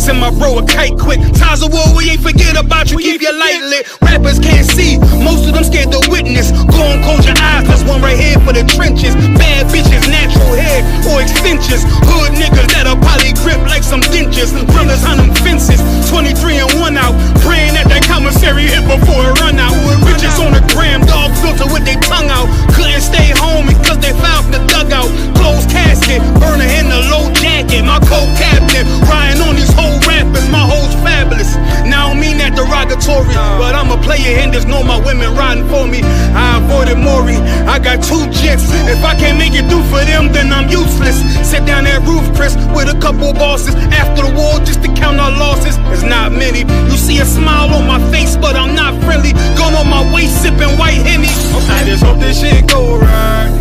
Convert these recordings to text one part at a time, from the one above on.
send my bro a kite quick. Ties of war, we ain't forget about you, keep your light lit. Rappers can't see, most of them scared to witness. Go on, close your eyes, plus one right here for the trenches. Bad bitches, natural hair or extensions. Hood niggas that'll probably grip like some dentures. Brothers on them fences, 23 and 1 out. Praying that commissary hit before it run out. Bitches on the gram, dog filter with their tongue out. Couldn't stay home because they found the dugout. Closed casket, burner in the low jacket. My co-captain, riding on these whole rappers. My hoes fabulous. Now I don't mean that derogatory, but I'm a player and there's no my women riding for me. I avoided Maury, I got 2 jets. If I can't make it through for them, then I'm useless. Sit down that roof, Chris, with a couple bosses. After the war, just to count our losses. It's not many. You see a smile on my face, but I'm not friendly. Going on my waist, sipping white Henny. I just hope this shit go right.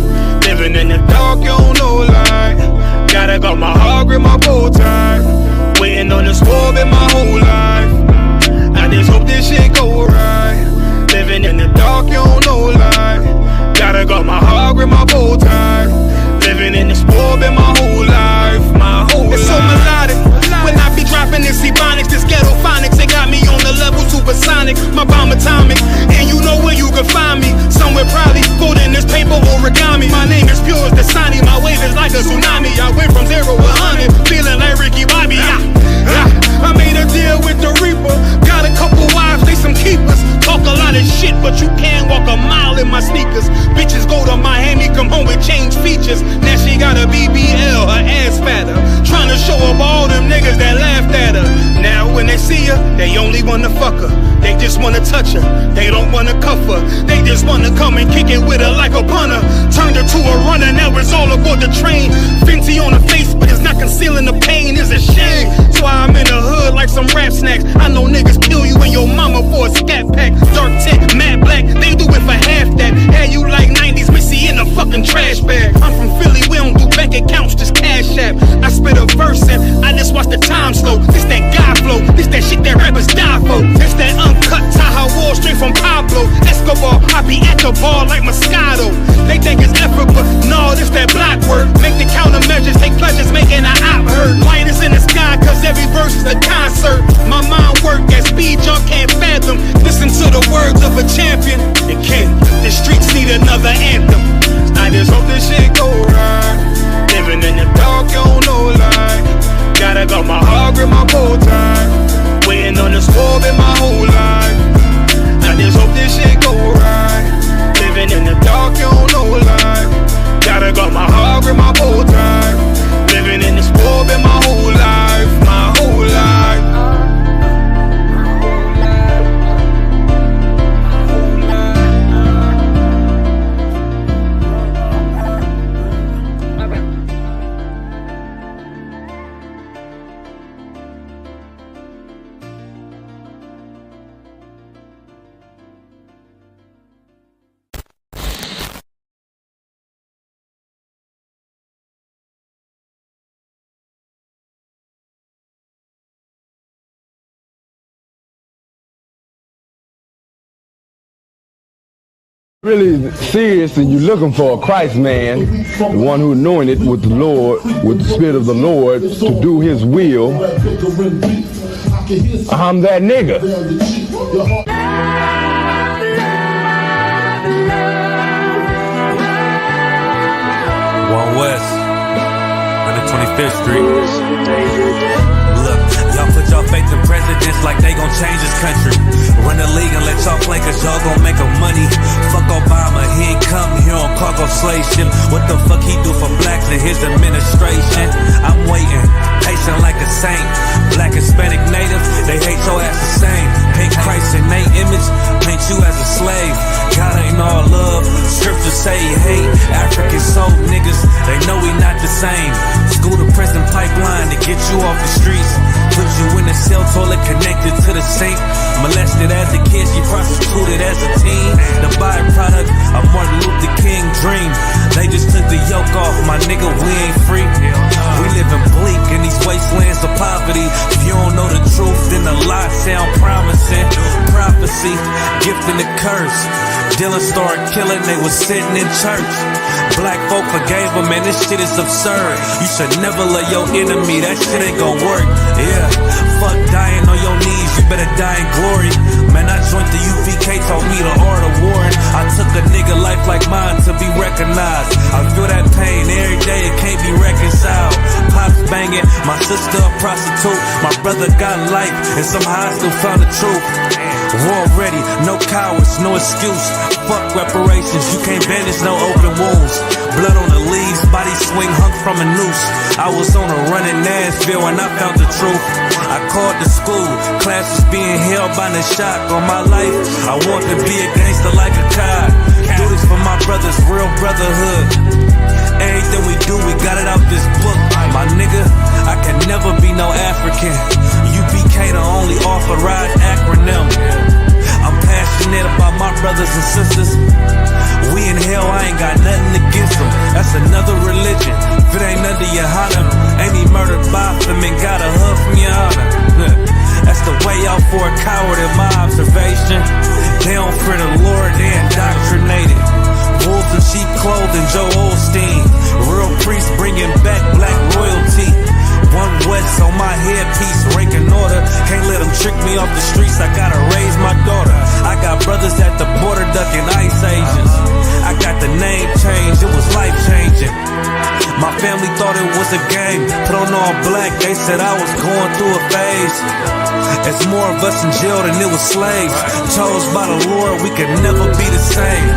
Living in the dark, you don't know light. Gotta got my heart with my bow tie. Waiting on the swab in my whole life. I just hope this shit go right. Living in the dark, you don't know light. Gotta got my heart with my bow tie. Living in the swab in my whole life. My whole life. It's so melodic. When I be dropping this ebonics, this ghetto phonics, it got me on the level supersonic. My bomb atomic, and you know where you can find me. Somewhere probably folded in this paper origami. My name is pure as the Sani, my wave is like a tsunami. I went from 0 to 100, feeling like Ricky Bobby. I made a deal with the Reaper. Got a couple wives, they some keepers. Talk a lot of shit, but you can't walk a mile in my sneakers. Bitches go to Miami, come home with change features. Now she got a BBL, her ass fatter. Trying to show up all them niggas that laughed at her. Now when they see her, they only wanna fuck her. They just wanna touch her, they don't wanna cuff her. They just wanna come and kick it with her like a punter. Turned her to a runner, now it's all aboard the train. Fenty on her face, but it's not concealing the pain, it's a shame. That's why I'm in the hood like some rap snacks. I know niggas kill you and your mama for a scat pack. Dark tint, matte black, they do it for half that. Had you like 90s Missy in a fucking trash bag. I'm from Philly, we don't do bank accounts, just cash app. I spit a verse and I just watch the time slow. This that guy flow, this that shit that rappers die for. This that uncut Taha Wall straight from Pablo Escobar. I be at the bar like Moscato. They think it's effort, but no, this that block work. Make the countermeasures, take pleasures, making an op hurt. Light is in the sky, cause every verse is a concert. My mind work at speed jump can't fathom. Listen to the words of a champion. It can't, the streets need another anthem. I just hope this shit go right. Living in the dark, you don't know light. Gotta got my heart with my bow tie. Waiting on the swab in my whole life. I just hope this shit go right. Living in the dark, you don't know light. Gotta got my heart with my bow tie. Living in the swab in my whole life. My whole life. Really serious and you're looking for a Christ man, the one who anointed with the Lord, with the Spirit of the Lord to do his will, I'm that nigga. One West, 125th Street. Look, y'all put your faith in presidents like they gon' change this country. Run the league and let y'all play cause y'all gon' make a money. Fuck Obama, he ain't come here on cargo slave ship. What the fuck he do for blacks in his administration? I'm waiting, patient like a saint. Black, Hispanic, native, they hate your ass the same. Paint Christ in their image, paint you as a slave. God ain't all love, scriptures say he hate. African soul niggas, they know we not the same. School to prison pipeline to get you off the streets. Put you in the cell toilet connected to the sink. Molested as a kid, she prostituted as a teen. The byproduct of Martin Luther King dream. They just took the yoke off, my nigga, we ain't free. We living bleak in these wastelands of poverty. If you don't know the truth, then the lies sound promising. prophecy, gift and the curse. Dylan started killing, they was sitting in church. Black folk forgave him, man, this shit is absurd. You should never love your enemy, that shit ain't gon' work. Yeah, fuck dying on your knees, you better die in glory. Man, I joined the UPK, taught me the art of warring. I took a nigga life like mine to be recognized. I feel that pain every day, it can't be reconciled. Pops banging, my sister a prostitute. My brother got life, and somehow I still found the truth. War ready, no cowards, no excuse. Fuck reparations, you can't bandage no open wounds. Blood on the leaves, body swing hung from a noose. I was on a run in Nashville and I found the truth. I called the school, class was being held by the shock on my life. I want to be a gangster like a cop. Do this for my brothers, real brotherhood. Everything we do, we got it out this book. My nigga, I can never be no African. UPK the only authorized acronym. I'm passionate about my brothers and sisters. We in hell, I ain't got nothing against them. That's another religion. If it ain't under your honor, ain't he murdered by them and got a hug from your honor. That's the way out for a coward in my observation. They don't fear the Lord, they indoctrinated. Wolves in sheep clothing, Joe Osteen. Real priests bringing back black royalty. One West on my headpiece, ranking order. Can't let them trick me off the streets, I gotta raise my daughter. I got brothers at the border ducking ICE agents. I got the name changed, it was life changing. My family thought it was a game, put on all black, they said I was going through a phase. There's more of us in jail than it was slaves. Chose by the Lord, we could never be the same.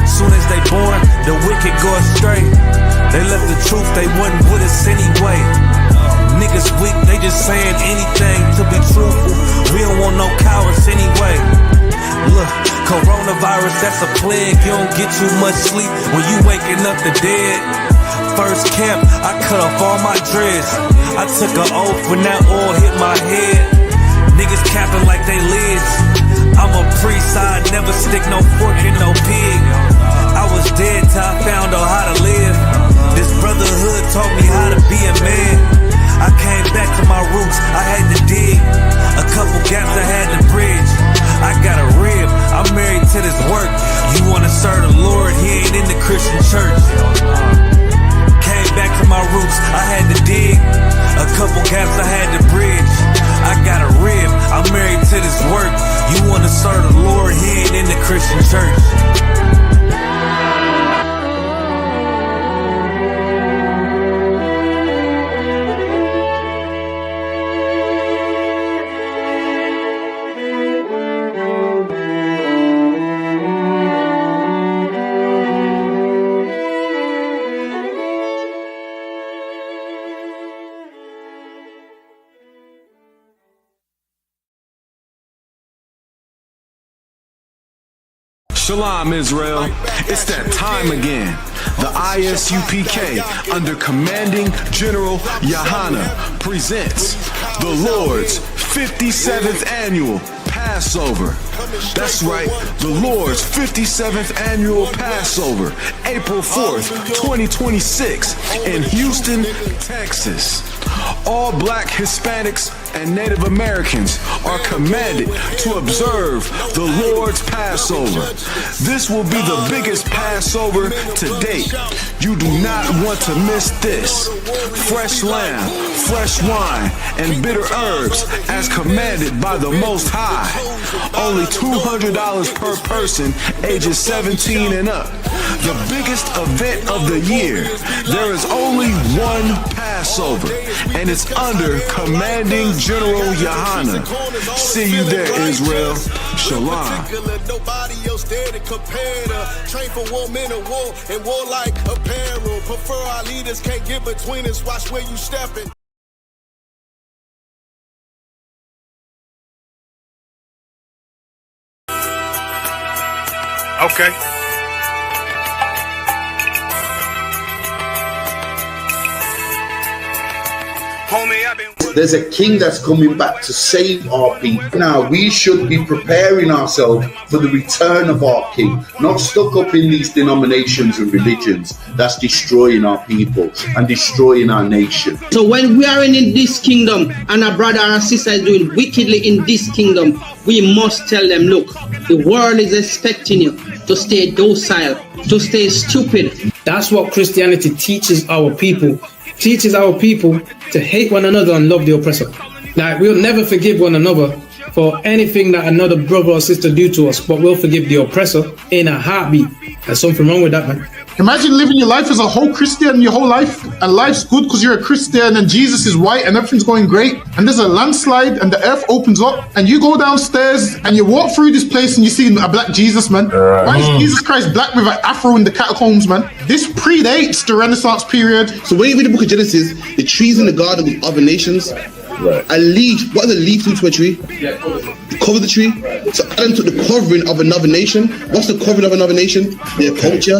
Soon as they born, the wicked go astray. They left the truth, they wasn't with us anyway. Niggas weak, they just saying anything to be truthful. We don't want no cowards anyway. Look, coronavirus, that's a plague. You don't get too much sleep when you waking up the dead. First camp, I cut off all my dreads. I took an oath when that oil hit my head. Niggas capping like they lids. I'm a priest, I never stick no fork in no pig. I was dead till I found out how to live. This brotherhood taught me how to be a man. I came back to my roots, I had to dig. A couple gaps I had to bridge. I got a rib, I'm married to this work. You wanna serve the Lord, he ain't in the Christian church. Came back to my roots, I had to dig. A couple gaps I had to bridge. I got a rib, I'm married to this work. You wanna serve the Lord, he ain't in the Christian church. Shalom, Israel. It's that time again. The ISUPK, under Commanding General Yahana, presents the Lord's 57th Annual Passover. That's right, the Lord's 57th Annual Passover, April 4th, 2026, in Houston, Texas. All Black, Hispanics, and Native Americans are commanded to observe the Lord's Passover. This will be the biggest Passover to date. You do not want to miss this. Fresh lamb, fresh wine, and bitter herbs as commanded by the Most High. Only $200 per person, ages 17 and up. The biggest event of the year. There is only one Passover, and it's under Commanding General Yahana. See you there, Israel. Shalom. Nobody else there to compare to. Train for war, men of war, and warlike apparel. Prefer our leaders, can't get between us. Watch where you stepping. Okay. Homie, I've been... There's a king that's coming back to save our people. Now, we should be preparing ourselves for the return of our king, not stuck up in these denominations and religions that's destroying our people and destroying our nation. So when we are in this kingdom and a brother or a sister is doing wickedly in this kingdom, we must tell them, look, the world is expecting you to stay docile, to stay stupid. That's what Christianity teaches our people. Teaches our people to hate one another and love the oppressor. Like, we'll never forgive one another for anything that another brother or sister do to us, but we'll forgive the oppressor in a heartbeat. There's something wrong with that, man. Imagine living your life as a whole Christian your whole life, and life's good because you're a Christian and Jesus is white and everything's going great, and there's a landslide and the earth opens up and you go downstairs and you walk through this place and you see a black Jesus, man. Why is Jesus Christ black with an afro in the catacombs, man? This predates the Renaissance period. So when you read the book of Genesis, the trees in the garden with other nations, a leaf, what does a leaf do to a tree? Cover the tree. So Adam took the covering of another nation. What's the covering of another nation? Their culture.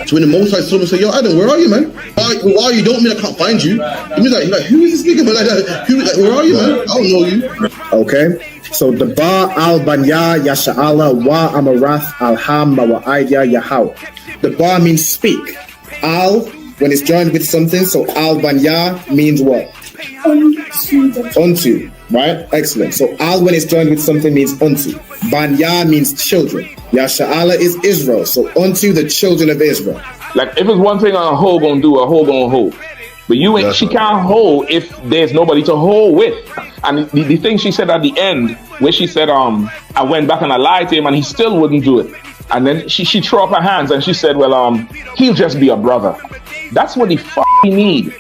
So when the Most High saw him and said, yo, Adam, where are you, man? Why are you? Don't mean I can't find you. It means like who is this nigga, man? Like, where are you, man? I don't know you. Okay. So the Ba al Banya Yasha'ala wa Amarath al Ham Mawa'idya Yahweh. The Ba means speak. Al, when it's joined with something, so al Banya means what? Unto, right? Excellent. So al, when it's joined with something, means unto. Banya means children. Yasha'ala is Israel. So unto the children of Israel. Like, if it's one thing a hoe gonna do, a hoe gonna hold. But you ain't, she can't hold if there's nobody to hold with. And the thing she said at the end, where she said, I went back and I lied to him and he still wouldn't do it. And then she threw up her hands and she said, well, he'll just be a brother. That's what he need.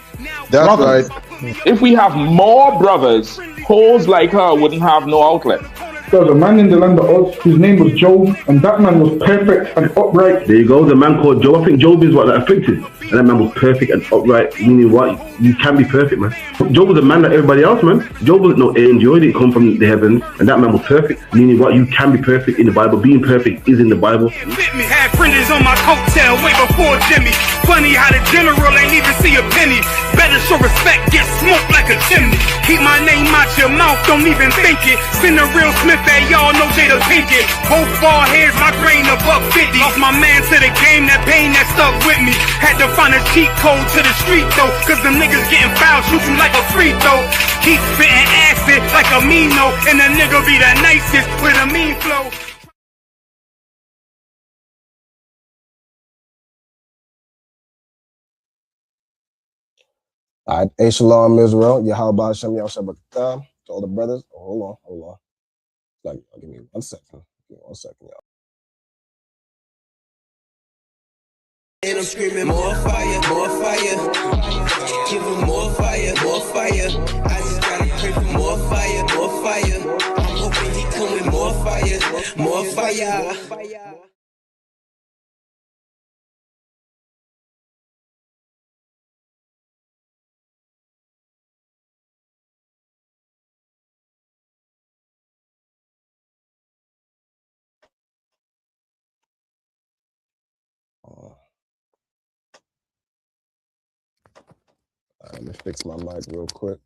That's brothers. Right. If we have more brothers, hoes like her wouldn't have no outlet. There was a man in the land of Oz, his name was Job, and that man was perfect and upright. There you go, the man called Job. I think Job is what that afflicted. And that man was perfect and upright, meaning what? You can be perfect, man. Job was a man like everybody else, man. Job wasn't no angel, he didn't come from the heavens, and that man was perfect, meaning what? You can be perfect in the Bible. Being perfect is in the Bible. Had printers on my coattail way before Jimmy. Funny how the general ain't even see a penny. Better show respect, get smoked like a chimney. Keep my name out your mouth, don't even think it. Send a real Smith at y'all, no Jada Pinkett. Both ball heads, my grain above 50. Lost my man to the game, that pain that stuck with me. Had to find a cheat code to the street though, cause the niggas getting foul, shoot you like a free throw. Keep spitting acid like a Mino, and the nigga be the nicest with a mean flow. All right, hey, Shalom, Israel. Yahweh Hashem Yahweh to all the brothers. Oh, hold on. Like, give me 1 second. Give me 1 second, y'all. And I'm screaming more fire, more fire. Give them more fire, more fire. I just gotta pray for more fire, more fire. I'm hoping he come with more fire, more fire. Let me fix my mic real quick.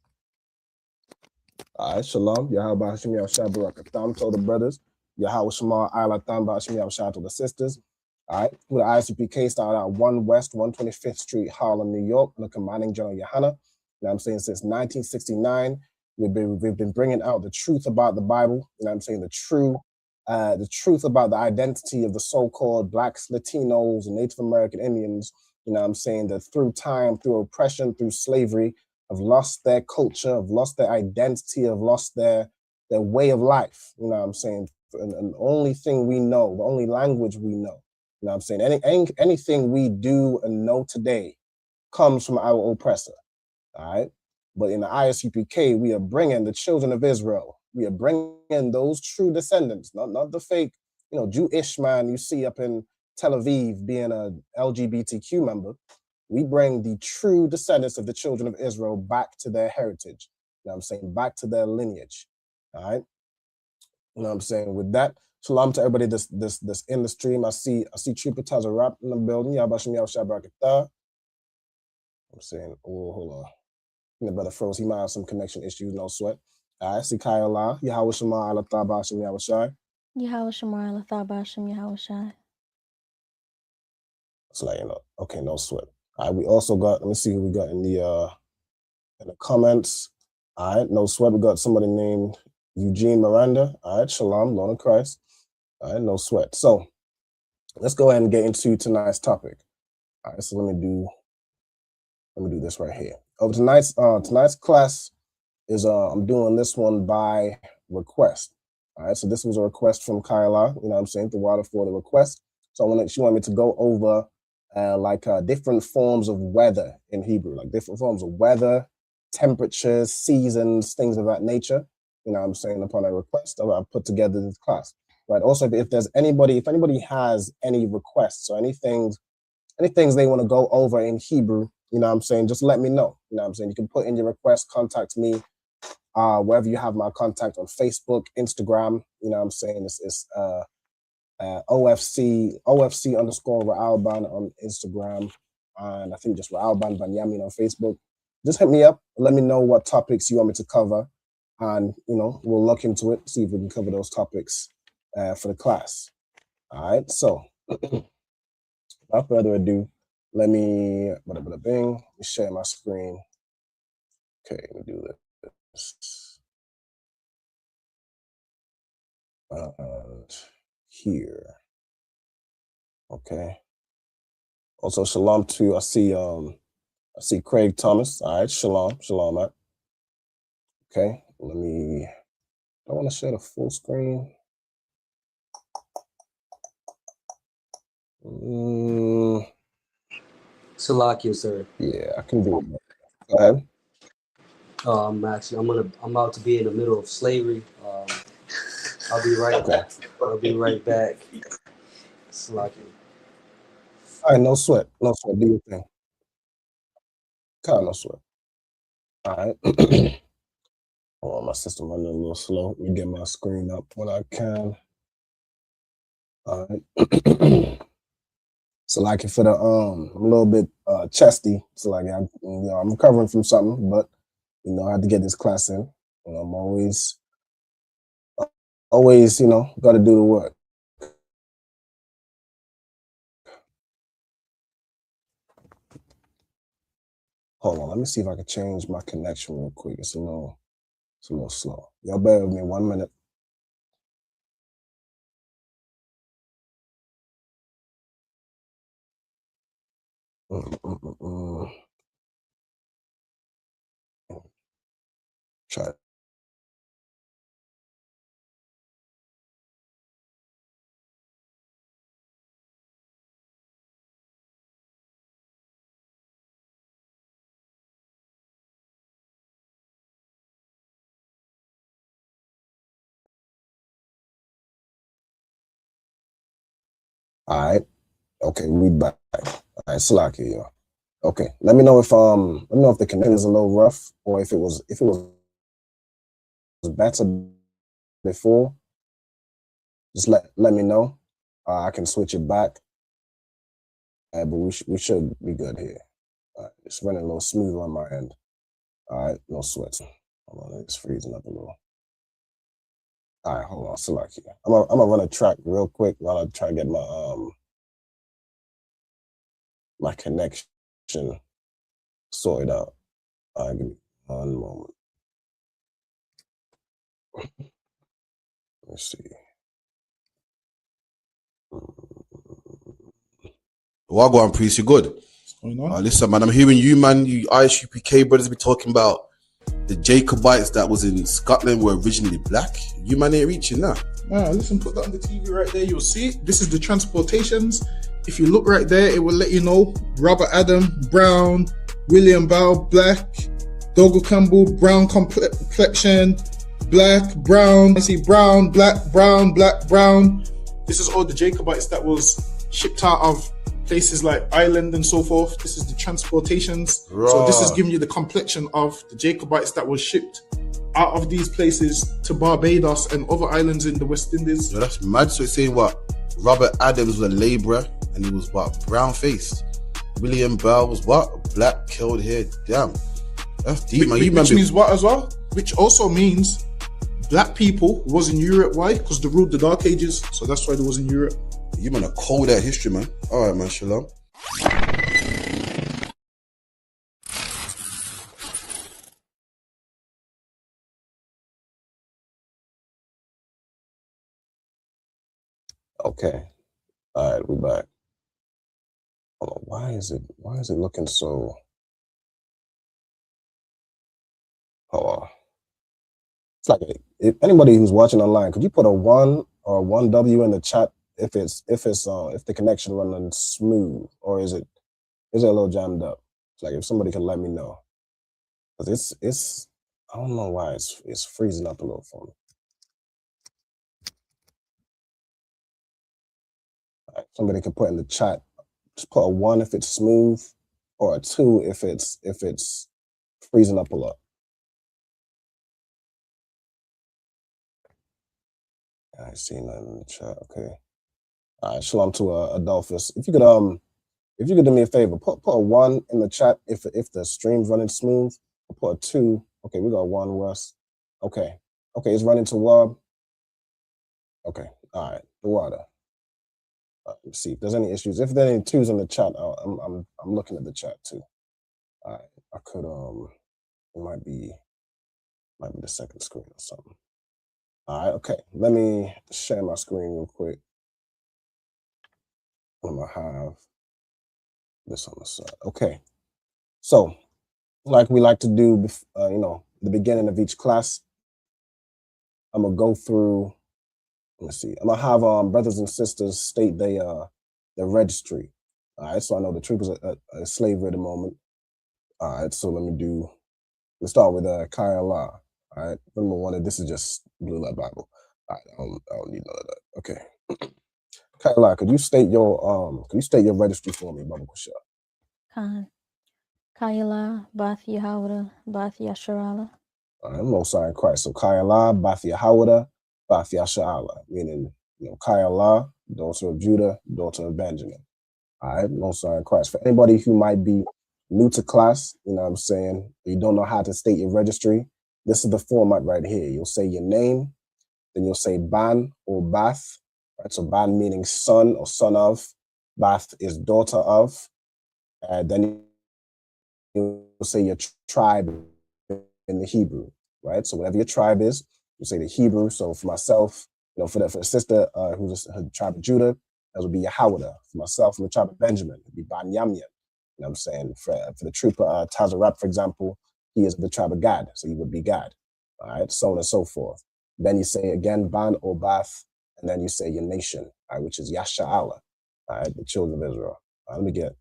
All right, Shalom. Yahweh Hashem Yahweh Barakatam to the brothers. Yahweh Shema Ilatam Hashem Yahweh to the sisters. All right, the ISUPK started out 1 West 125th Street, Harlem, New York, the commanding General Yohana. You know what I'm saying? Since 1969, we've been bringing out the truth about the Bible. You know what I'm saying? The truth about the identity of the so-called Blacks, Latinos, and Native American Indians. You know what I'm saying? That through time, through oppression, through slavery, have lost their culture, have lost their identity, have lost their way of life. You know what I'm saying? And the only thing we know, the only language we know, you know what I'm saying? Anything we do and know today comes from our oppressor, all right? But in the ISUPK, we are bringing the children of Israel. We are bringing those true descendants, not the fake, Jewish man you see up in Tel Aviv being a LGBTQ member. We bring the true descendants of the children of Israel back to their heritage. You know what I'm saying? Back to their lineage. All right. You know what I'm saying? With that, shalom to everybody that's in the stream. I see Trooper Tazarap in the building. Yabashim Yahweh Shabrakatah. I'm saying, oh, hold on. The brother froze. He might have some connection issues, no sweat. All right, see Kyle Yahweh Shema ala Thabashim Yahweh Shai. Yahweh Shema ala Thabashim Yahweh Shai. So like, okay, no sweat. All right, we also got, let me see who we got in the comments. All right, no sweat. We got somebody named Eugene Miranda. All right, Shalom, Lord of Christ. All right, no sweat. So let's go ahead and get into tonight's topic. All right, so let me do this right here. Over tonight's class is I'm doing this one by request. All right, so this was a request from Kyla, you know what I'm saying, the water for the request. So she wanted me to go over different forms of weather in Hebrew, like different forms of weather, temperatures, seasons, things of that nature. You know what I'm saying, upon a request, I put together this class. Right. Also, if anybody has any requests or any things they want to go over in Hebrew, you know what I'm saying, just let me know. You know what I'm saying? You can put in your request, contact me, wherever you have my contact on Facebook, Instagram, you know what I'm saying? It's OFC _ Ra'alban on Instagram, and I think just Ra'alban Banyamin on Facebook. Just hit me up, let me know what topics you want me to cover, and we'll look into it, see if we can cover those topics for the class. All right, so without further ado, let me share my screen. Okay, let me do this. Here. Okay. Also, shalom to I see Craig Thomas. All right, shalom, Matt. Okay, I want to share the full screen. Salakia, sir. Yeah, I can do it. Go ahead. I'm about to be in the middle of slavery. I'll be right back. I'll be right back. Salakia. All right, no sweat. Do your thing. No sweat. All right. Hold on, my system running a little slow. Let me get my screen up when I can. All right. So like for the I'm a little bit chesty. So like I'm recovering from something, but I had to get this class in. I'm always got to do the work. Hold on, let me see if I can change my connection real quick. It's a little slow. Y'all bear with me 1 minute. Try it. All right. Okay, we back. All right, Salakia, y'all. Okay, let me know if the connection is a little rough or if it was better before. Just let me know. I can switch it back. But we should be good here. All right, it's running a little smoother on my end. All right, no sweat. Hold on, it's freezing up a little. All right, hold on, Salakia. I'm gonna run a track real quick while I try to get my my connection sorted out. Give me 1 moment. Let's see. Wagwan priest, you good? What's going on? Listen, man, I'm hearing you, man. You ISUPK brothers be talking about the Jacobites that was in Scotland were originally black. You man ain't reaching that. Listen, put that on the TV right there. You'll see it. This is the transportations. If you look right there, it will let you know Robert Adam, brown, William Bow, black, Dogo Campbell, brown complexion, black, brown. I see brown, black, brown, black, brown. This is all the Jacobites that was shipped out of places like Ireland and so forth. This is the transportations. Right. So this is giving you the complexion of the Jacobites that was shipped out of these places to Barbados and other islands in the West Indies. Yo, that's mad. So it's saying what? Robert Adams was a labourer and he was what? Brown faced. William Bell was what? Black, curled hair. Damn. That's deep, man. You Which remember? means what as well? Which also means black people was in Europe. Why? Because they ruled the Dark Ages. So that's why they was in Europe. You man are cold at history, man. All right, man. Shalom. Okay. All right, we back. Hold on. Why is it looking so? Hold on. It's like if anybody who's watching online, could you put a 1 or a 1W in the chat if the connection running smooth, or is it a little jammed up? It's like if somebody can let me know, because it's I don't know why it's freezing up a little for me. All right, somebody can put in the chat. Just put a 1 if it's smooth, or a 2 if it's freezing up a lot. I see nothing in the chat. Okay. All right, shalom to Adolphus. If you could do me a favor, put a 1 in the chat if the stream's running smooth. Put a 2. Okay, we got 1 West. Okay, it's running to Wab. Okay, all right, the water. Let's see if there's any issues. If there are any 2s in the chat, I'm looking at the chat too. All right, I could it might be the second screen or something. All right, okay. Let me share my screen real quick. I'm gonna have this on the side. Okay, so like we like to do, the beginning of each class, I'm gonna go through. Let's see. I'm gonna have brothers and sisters state their registry. All right, so I know the truth is a slavery at the moment. All right, so let's start with Kai Allah. All right, number 1. This is just Blue Letter Bible. All right, I don't need none of that. Okay. Kai Allah, could you state your registry for me, Baba Kusha? Khan. Kayala, Bath Yahawada, Bath Yasharala. I'm Most High in Christ. So Kai Allah, Bath Yahawada, Bath Yasharala, meaning Kai Allah, daughter of Judah, daughter of Benjamin. All right, Most High in Christ. For anybody who might be new to class, you know what I'm saying, you don't know how to state your registry, this is the format right here. You'll say your name, then you'll say Ban or Bath. Right, so Ban meaning son or son of, Bath is daughter of, and then you'll say your tribe in the Hebrew, right? So whatever your tribe is, you say the Hebrew. So for myself, for the sister who's the tribe of Judah, that would be Yahawada. For myself, from the tribe of Benjamin, it would be Ban Yamyan. You know what I'm saying? For the trooper Tazarab, for example, he is the tribe of Gad, so he would be Gad. All right, so on and so forth. Then you say again Ban or Bath, and then you say your nation, all right, which is Yasha'Allah, all right, the children of Israel. Let me get.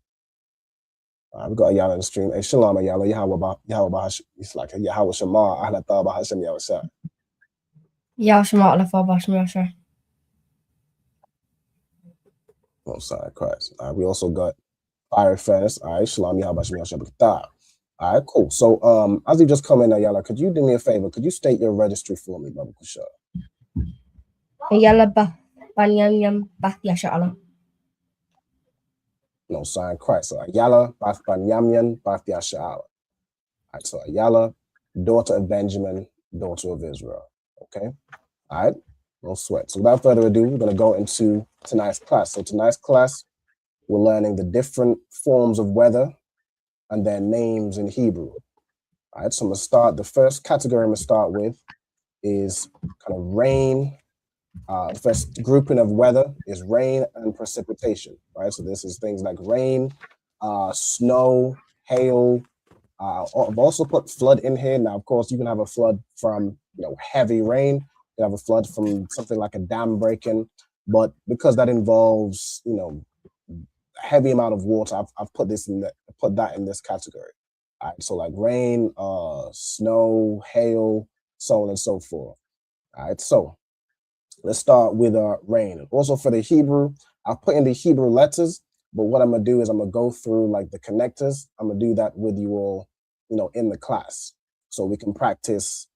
We got Ayala in the stream. Hey, shalom, Ayala. Yahweh it's like Yahweh Shema. Ahla Taba Hashem Yahweh Shah. Yahweh Shema Alpha Hashem Yahweh. Oh, sorry, Christ. We also got Fire Furnace. All right, shalom, Yahweh Hashem Yahweh. All right, cool. So, as you just come in, Ayala, could you do me a favor? Could you state your registry for me, Baba Kusha? Ayala Bah Banyam Bah Yasha No, sign Christ. So Ayala, Bath Banyamyan, Bath Yasha'Allah. All right, so Ayala, daughter of Benjamin, daughter of Israel. Okay? All right, no sweat. So without further ado, we're going to go into tonight's class. So tonight's class, we're learning the different forms of weather and their names in Hebrew. All right, so I'm going to start. The first category I'm going to start with is kind of rain. The first grouping of weather is rain and precipitation, right? So this is things like rain, snow, hail. I've also put flood in here. Now, of course, you can have a flood from heavy rain. You can have a flood from something like a dam breaking, but because that involves a heavy amount of water, I've put that in this category. All right, so like rain, snow, hail, so on and so forth. All right, so let's start with rain. Also for the Hebrew, I've put in the Hebrew letters, but what I'm gonna do is I'm gonna go through like the connectors. I'm gonna do that with you all, in the class, so we can practice,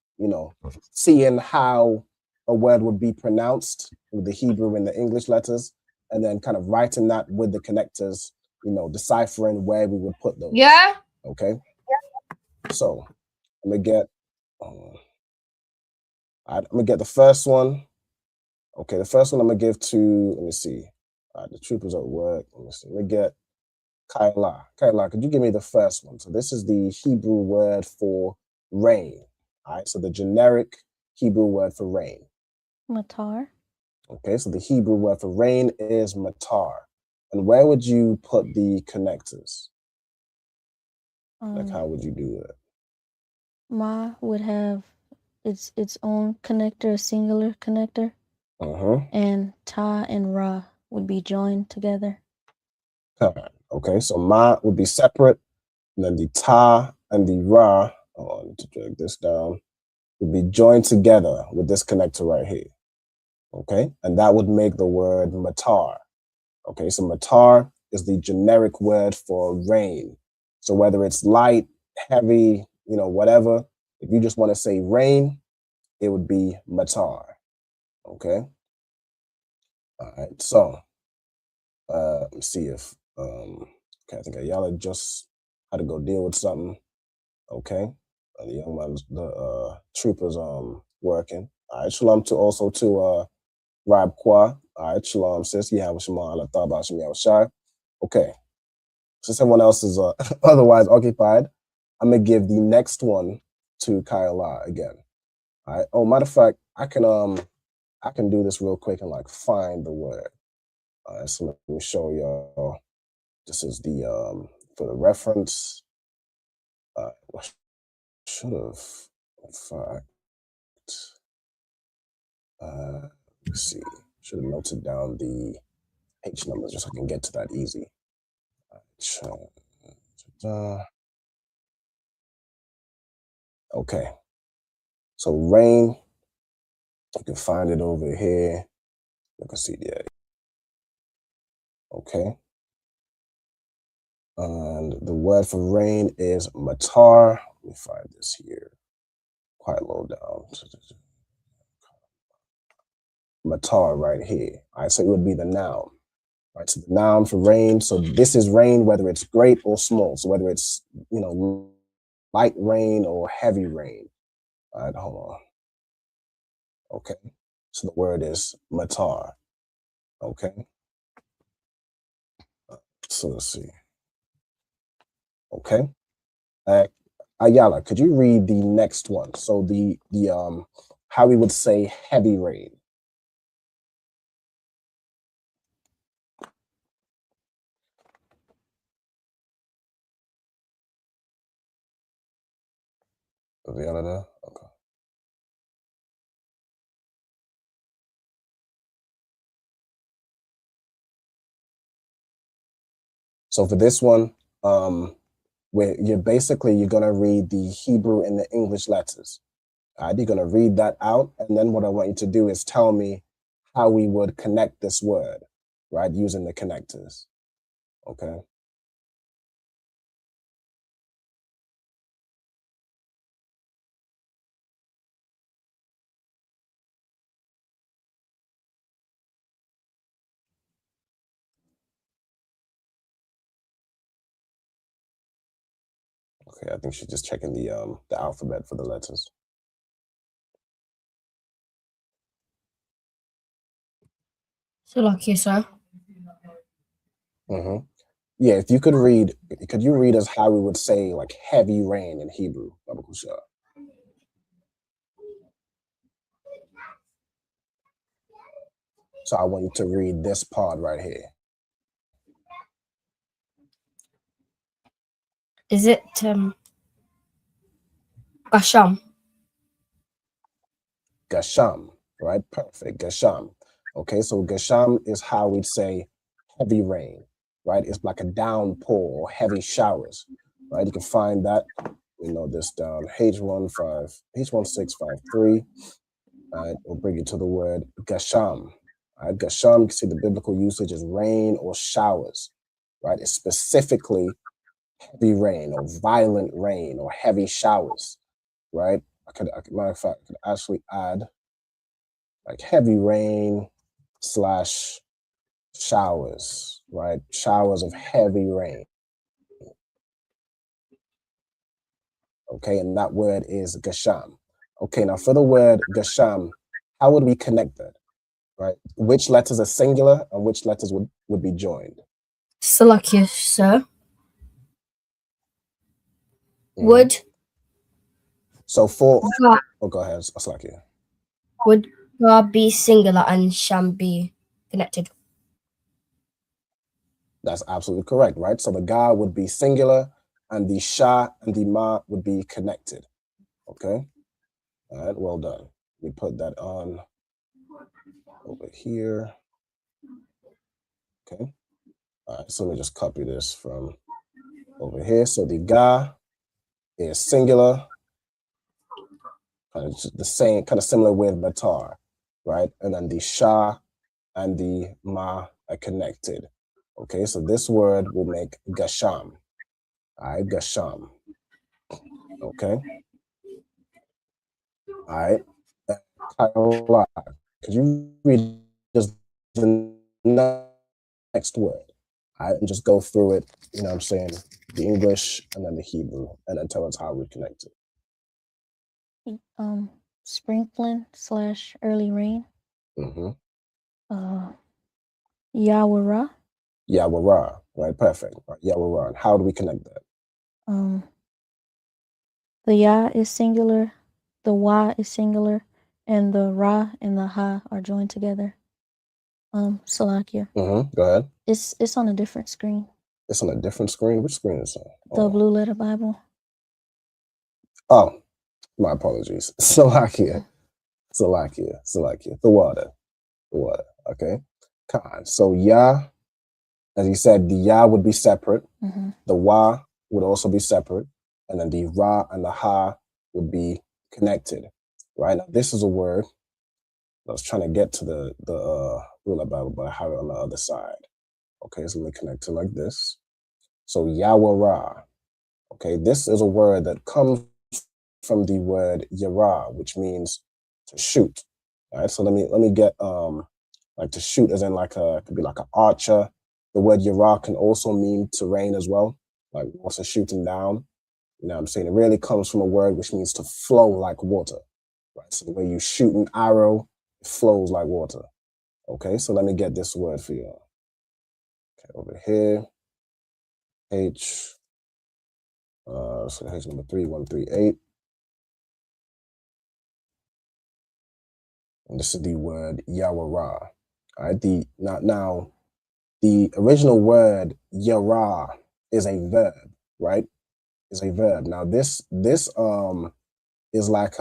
seeing how a word would be pronounced with the Hebrew and the English letters, and then kind of writing that with the connectors, deciphering where we would put those. Yeah. Okay. So I'm gonna get. I'm gonna get the first one. Okay, the first one I'm gonna give to. Let me see. The troopers at work. Let me see. Let me get Kaila. Kaila, could you give me the first one? So this is the Hebrew word for rain. All right. So the generic Hebrew word for rain. Matar. Okay. So the Hebrew word for rain is matar. And where would you put the connectors? Like, how would you do it? Ma would have its own connector, a singular connector. And Ta and Ra would be joined together. Okay, so Ma would be separate, and then the Ta and the Ra, I need to drag this down, would be joined together with this connector right here. Okay, and that would make the word matar. Okay, so matar is the generic word for rain. So whether it's light, heavy, whatever, if you just want to say rain, it would be matar. Okay. All right. So let's see if okay, I think Ayala just had to go deal with something. Okay. The young man, the troopers working. All right, shalom to Rab Kwa. All right, shalom, sis. You have a Shema ala Taba Shem Shai. Okay. Since everyone else is otherwise occupied, I'm gonna give the next one to Kyla again. All right. Oh, matter of fact, I can do this real quick and like find the word. All right, so let me show y'all. This is the for the reference. Should have, in fact, let's see. Should have noted down the H numbers just so I can get to that easy. Okay. So rain, you can find it over here. You can see the okay. And the word for rain is matar. Let me find this here. Quite low down. Matar right here. All right, so it would be the noun. Right, so the noun for rain. So this is rain, whether it's great or small. So whether it's light rain or heavy rain. All right, hold on. Okay, so the word is matar. Okay, so let's see. Okay, Ayala, could you read the next one? So the how we would say heavy rain. Ayala there? Okay. So for this one, where you're gonna read the Hebrew and the English letters. You're gonna read that out, and then what I want you to do is tell me how we would connect this word, right, using the connectors. Okay. Okay, I think she's just checking the alphabet for the letters. So like you, sir. Mm-hmm. Yeah, if you could you read us how we would say like heavy rain in Hebrew? So I want you to read this part right here. Is it Gasham? Gasham, right? Perfect. Gasham. Okay, so Gasham is how we'd say heavy rain, right? It's like a downpour or heavy showers, right? You can find that, this down H1653. Right, we'll bring you to the word Gasham. Right, Gasham, you can see the biblical usage is rain or showers, right? It's specifically heavy rain or violent rain or heavy showers, right? Matter of fact, I could actually add like heavy rain / showers, right? Showers of heavy rain. Okay, and that word is gasham. Okay, now for the word gasham, how would we connect that? Right? Which letters are singular and which letters would be joined? Salakia, sir. Mhm. Would So for Ga, oh, go ahead, Aslakia. would Ga be singular and Sham be connected? That's absolutely correct, right? So the ga would be singular and the sha and the ma would be connected. Okay. All right, well done. We put that on over here. Okay. All right, so let me just copy this from over here. So the ga is singular, kind of the same, kind of similar with batar, right? And then the sha and the ma are connected. Okay, so this word will make gasham. All right, gasham. Okay. All right. Kaila, could you read just the next word? All right, and just go through it, you know what I'm saying? The English and then the Hebrew, and then tell us how we connect it. Sprinkling / early rain. Mm-hmm. Yawara. Yawara, right? Perfect. Right. Yawara. And how do we connect that? The ya is singular, the wa is singular, and the ra and the ha are joined together. Salakia. Mm-hmm. Go ahead. It's on a different screen. It's on a different screen? Which screen is it? The Blue Letter Bible. Oh, my apologies. Salakia. The water. Okay. Khan. So ya, as you said, the ya would be separate. Mm-hmm. The wa would also be separate. And then the ra and the ha would be connected. Right? Now, this is a word. I was trying to get to the ruler Bible, but I have it on the other side. Okay, so let me connect it like this. So Yawara. Okay, this is a word that comes from the word yara, which means to shoot. All right, so let me get like to shoot as in like it could be like an archer. The word yara can also mean to rain as well, like also shooting down. You know what I'm saying? It really comes from a word which means to flow like water. Right. So the way you shoot an arrow, it flows like water. Okay, so let me get this word for you. Okay, over here. So H number 3138. And this is the word Yawara. All right, now the original word Yara is a verb, right? Is a verb. Now this is like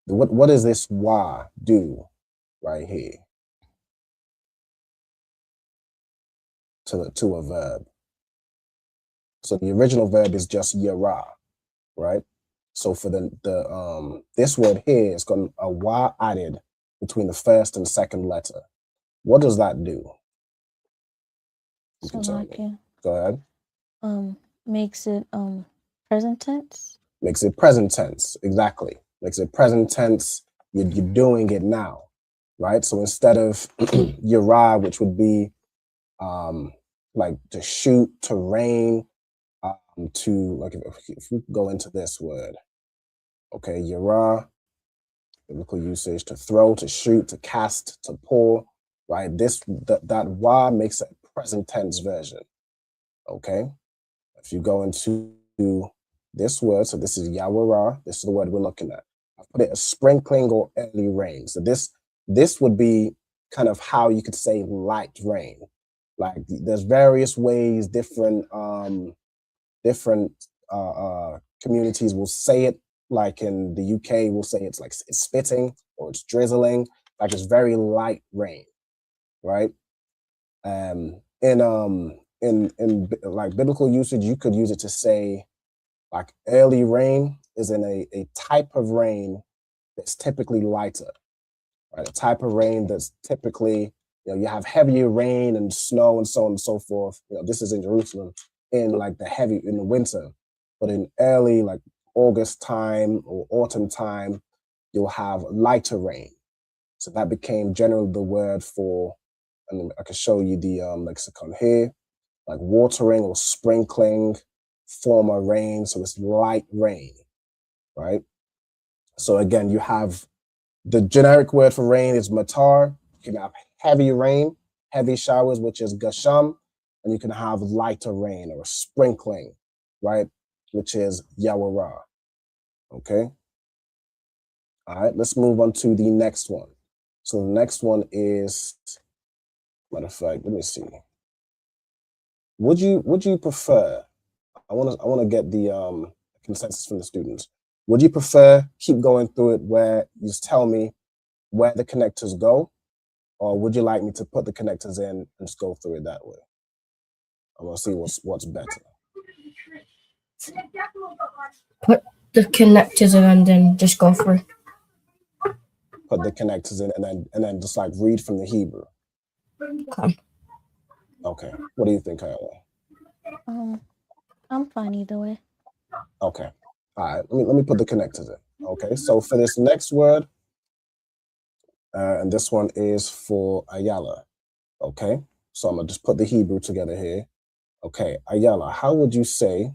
what does this wa do right here to a verb? So the original verb is just Yara, right? So for the this word here, it's got a wa added between the first and second letter. What does that do? You can tell me. Go ahead. Makes it present tense. Makes it present tense, exactly. Makes it present tense. You're doing it now, right? So instead of yara, which would be like to shoot, to rain, to like if we go into this word, okay, yara, biblical usage, to throw, to shoot, to cast, to pour, right? That wa makes a present tense version. Okay, if you go into this word, so this is yawara, this is the word we're looking at. I've put it as sprinkling or early rain. So this would be kind of how you could say light rain. Like there's various ways, different communities will say it. Like in the UK, we'll say it's like it's spitting or it's drizzling. Like it's very light rain, right? In like biblical usage, you could use it to say like early rain is in a type of rain that's typically lighter, right? A type of rain that's typically, you have heavier rain and snow and so on and so forth. This is in Jerusalem in like in the winter, but in early like August time or autumn time, you'll have lighter rain. So that became generally the word for, and I can show you the lexicon here, like watering or sprinkling, former rain, so it's light rain, right? So again, you have the generic word for rain is matar. You can have heavy rain, heavy showers, which is gasham, and you can have lighter rain or sprinkling, right, which is yawara. Okay. All right, let's move on to the next one. So the next one is, matter of fact, let me see. Would you prefer? I want to get the consensus from the students. Would you prefer keep going through it where you just tell me where the connectors go, or would you like me to put the connectors in and just go through it that way? I'm gonna see what's better. Put the connectors in and then just go through. Put the connectors in and then just like read from the Hebrew. Okay. Okay. What do you think, Kayla? I'm fine either way. Okay. All right. Let me put the connectors in. Okay. So for this next word, and this one is for Ayala. Okay. So I'm gonna just put the Hebrew together here. Okay, Ayala, how would you say,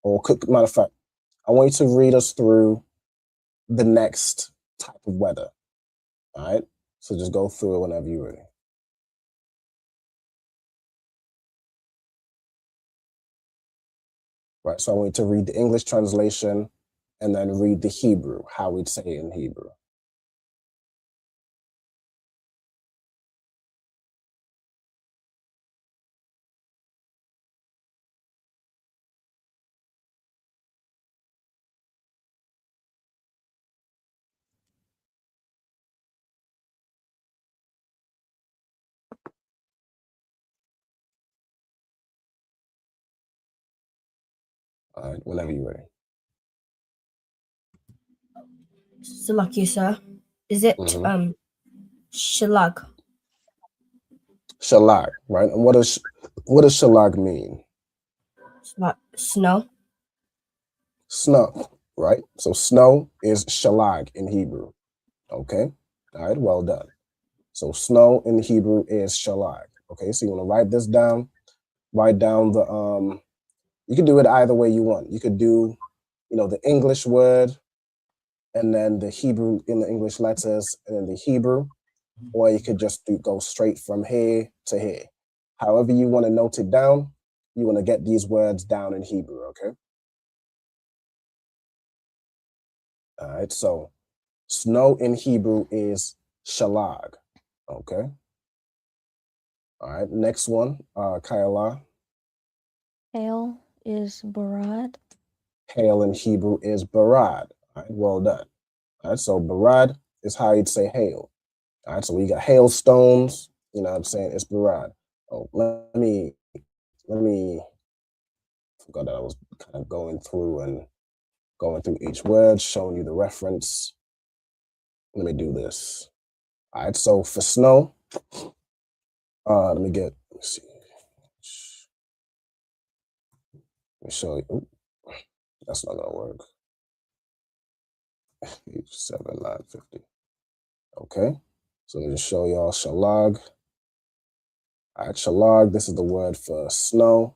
or matter of fact, I want you to read us through the next type of weather. All right. So just go through it whenever you're ready. Right. So I want you to read the English translation and then read the Hebrew, how we'd say it in Hebrew. All right, whenever you're ready. So lucky, sir. Is it shalag? Shalag, right? And what does shalag mean? Like snow. Snow, right? So snow is shalag in Hebrew. Okay. All right, well done. So snow in Hebrew is shalag. Okay, so you want to write this down. Write down the you can do it either way you want. You could do, the English word and then the Hebrew in the English letters and then the Hebrew, or you could just go straight from here to here. However you want to note it down, you want to get these words down in Hebrew, okay? All right, so snow in Hebrew is shalag, okay? All right, next one, Kayla. Hail is barad. Hail in Hebrew is barad. All right, well done. All right, so barad is how you'd say hail. All right, so we got hailstones, you know what I'm saying? It's barad. Oh, let me, forgot that I was kind of going through each word, showing you the reference. Let me do this. All right, so for snow, let me see. Let me show you. Ooh, that's not gonna work. 7,950. Okay, so let me just show y'all shalag. All right, shalag, this is the word for snow.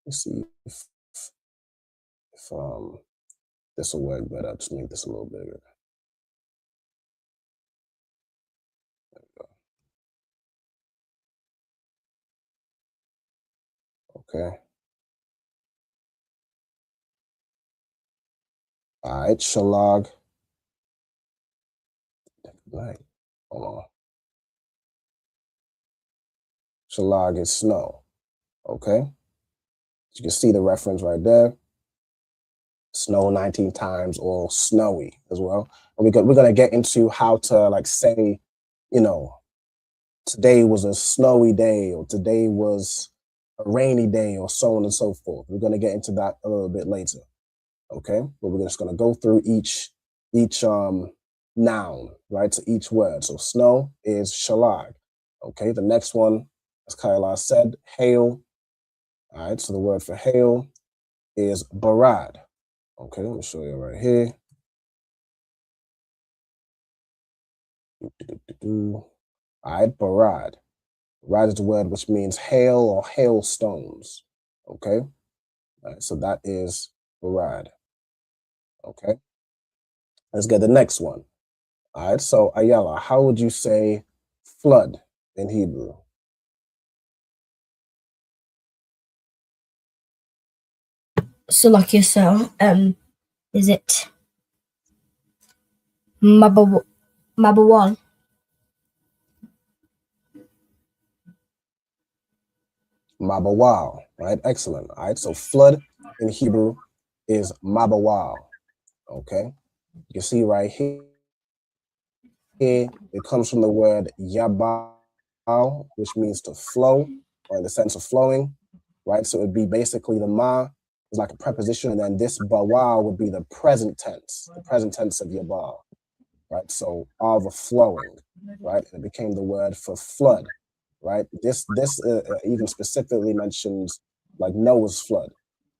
Let's see if this will work better. I'll just make this a little bigger. There we go. Okay. All right, shalag. Right. Hold on. Shalag is snow. Okay. You can see the reference right there. Snow 19 times or snowy as well. And we're going to get into how to say, today was a snowy day or today was a rainy day or so on and so forth. We're going to get into that a little bit later. Okay. But we're just going to go through each noun, right? So each word. So snow is shalag. Okay. The next one, as Kayla said, hail. All right. So the word for hail is barad. Okay, let me show you right here. All right, barad. Barad is the word which means hail or hailstones. Okay. All All right, so that is Barad. Okay. Let's get the next one. All right, so Ayala, how would you say flood in Hebrew? So like yourself, is it Mabawal? Mabawal, right? Excellent. All right, so flood in Hebrew is Mabawal. Okay, you can see right here, it comes from the word Yabal, which means to flow, or in the sense of flowing, right? So it would be basically the ma is like a preposition, and then this bawal would be the present tense of Yabal, right? So overflowing, right? And it became the word for flood, right? This even specifically mentions like Noah's flood.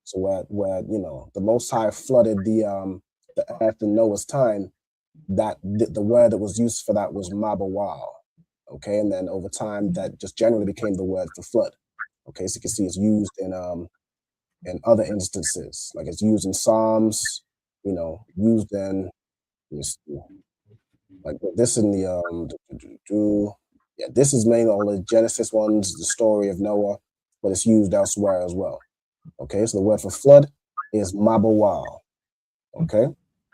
So where you know the Most High flooded the earth in Noah's time, that the word that was used for that was mabawal. Okay, and then over time that just generally became the word for flood. Okay, so you can see it's used in other instances, like it's used in Psalms, you know, used in like this in the yeah, this is mainly all the Genesis ones, the story of Noah, but it's used elsewhere as well. Okay, so the word for flood is mabawal. Okay,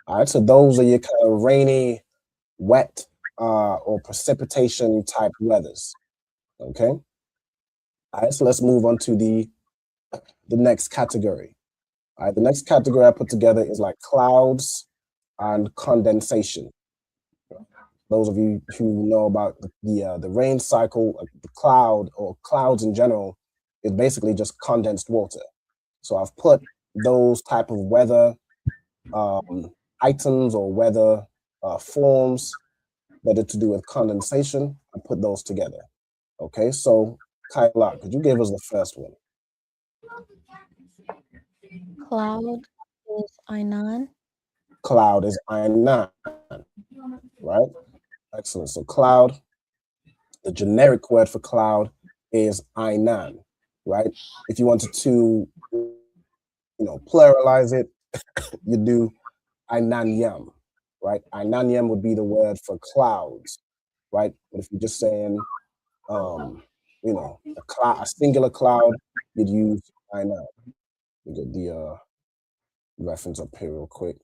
all right, so those are your kind of rainy, wet, or precipitation type weathers. Okay, all right, so let's move on to the next category. All right, the next category I put together is like clouds and condensation. Those of you who know about the rain cycle, the cloud or clouds in general, is basically just condensed water. So I've put those type of weather items or weather forms that are to do with condensation. I put those together. Okay, so Kyla, could you give us the first one? Cloud is Ainan. Cloud is Ainan, right? Excellent. So cloud, the generic word for cloud is Ainan, right? If you wanted to, you know, pluralize it, you do Ainanyam, right? Ainanyam would be the word for clouds, right? But if you're just saying, you know, a singular cloud, you'd use Ainan. We get the reference up here real quick.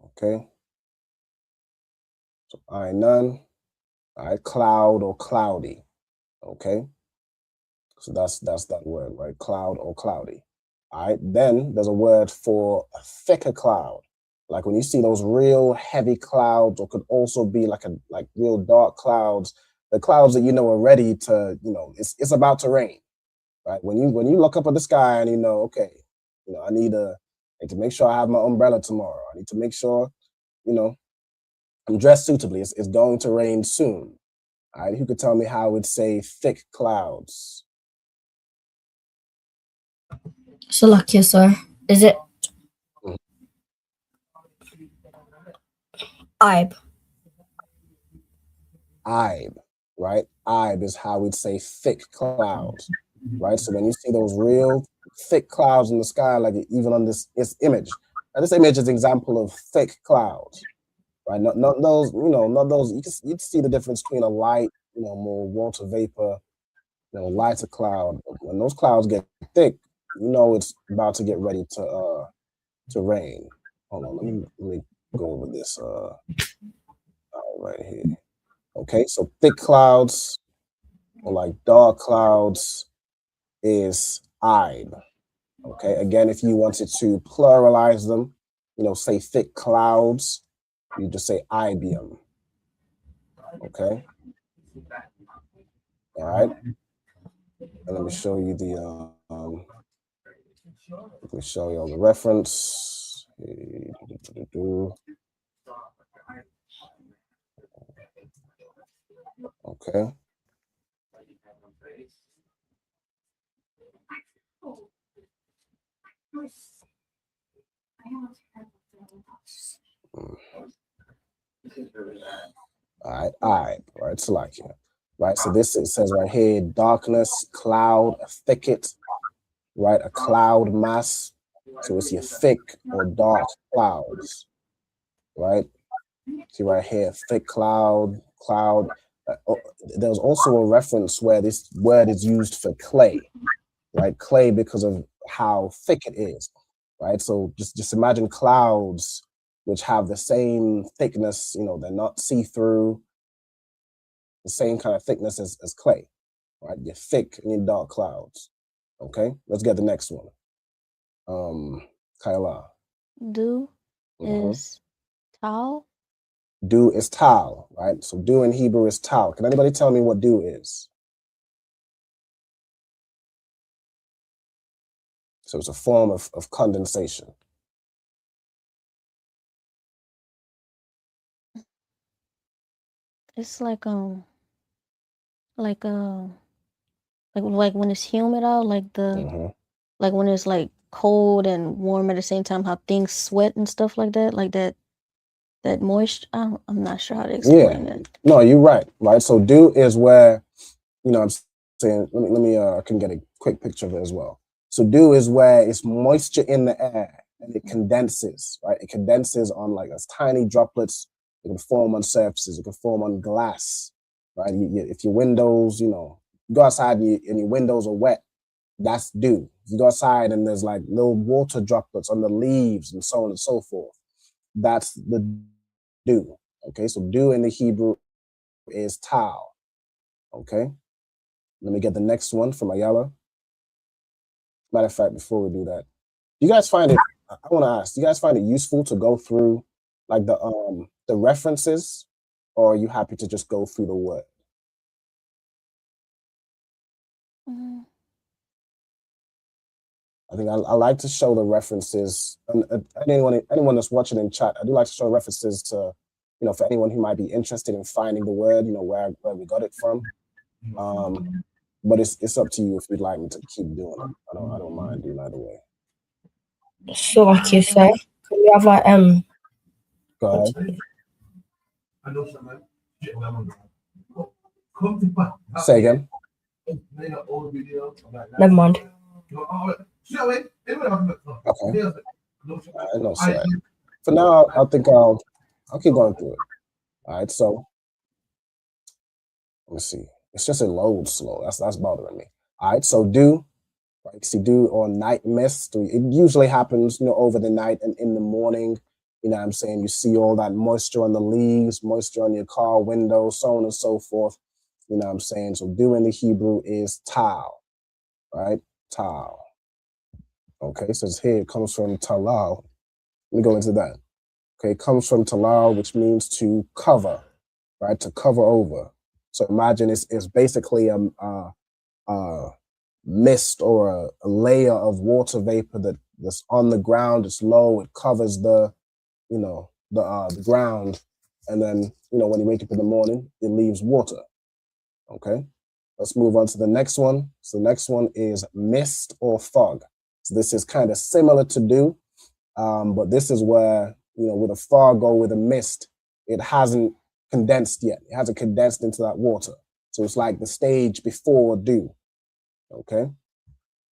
Okay. So Ainan, all right, cloud or cloudy. Okay. So that's that word, right? Cloud or cloudy. All right. Then there's a word for a thicker cloud. Like when you see those real heavy clouds, or could also be like real dark clouds, the clouds that you know are ready to, you know, it's about to rain, right? When you look up at the sky and you know, okay, you know, I need to make sure I have my umbrella tomorrow. I need to make sure, you know, I'm dressed suitably. It's going to rain soon. All right. Who could tell me how I would say thick clouds? So like you, sir, is it Ibe? Ibe, right? Ibe is how we'd say thick clouds, right? So when you see those real thick clouds in the sky, like even on this image, and this image is an example of thick clouds, right? Not those, you know, not those. You can see the difference between a light, you know, more water vapor, you know, lighter cloud. When those clouds get thick, you know it's about to get ready to rain. Hold on, let me go over this right here. Okay, so thick clouds or like dark clouds is Ibe. Okay, again, if you wanted to pluralize them, you know, say thick clouds, you just say Ibium. Okay. All right. And let me show you the let me show you all the reference. Okay. All right, so like here, right? So this, it says right here, darkness, cloud, a thicket, right? A cloud mass. So it's your thick or dark clouds, right? See right here, thick cloud. There's also a reference where this word is used for clay, right? Clay because of how thick it is, right? So just imagine clouds which have the same thickness, they're not see-through, the same kind of thickness as clay, right? Your thick and your dark clouds. Okay, let's get the next one. Kaila. Dew is towel. Dew is towel, right? So dew in Hebrew is towel. Can anybody tell me what dew is? So it's a form of condensation. It's like when it's humid out, like when it's like cold and warm at the same time, how things sweat and stuff like that moisture. I'm not sure how to explain it. No, you're right. So dew is where, I'm saying, let me I can get a quick picture of it as well. So dew is where it's moisture in the air and it condenses, right? It condenses on like as tiny droplets. It can form on surfaces. It can form on glass, right? If your windows, you go outside and your windows are wet, that's dew. If you go outside and there's like little water droplets on the leaves and so on and so forth, that's the dew. Okay, so dew in the Hebrew is towel. Okay, let me get the next one from Ayala. Matter of fact, before we do that, you guys find it? I want to ask. Do you guys find it useful to go through like the references, or are you happy to just go through the word? I think I like to show the references, and anyone that's watching in chat, I do like to show references to, for anyone who might be interested in finding the word, where we got it from. But it's up to you if you'd like me to keep doing it. I don't mind doing either way. So like you say, can we have like Go ahead. Say again. Never mind. Okay. I know. So for now, I think I'll keep going through it. All right. So let me see. It's just it loads slow. That's bothering me. All right. So dew, right? See dew or night mist. It usually happens, over the night and in the morning. You know what I'm saying? You see all that moisture on the leaves, moisture on your car window, so on and so forth. You know what I'm saying? So dew in the Hebrew is towel, right? Towel. Okay, so it's here, it comes from talal. Let me go into that. Okay, it comes from talal, which means to cover, right? To cover over. So imagine it's basically a mist or a layer of water vapor that's on the ground. It's low. It covers the ground, and then when you wake up in the morning, it leaves water. Okay, let's move on to the next one. So the next one is mist or fog. So this is kind of similar to dew, but this is where with a fog or with a mist, it hasn't condensed yet. It hasn't condensed into that water. So it's like the stage before dew. Okay.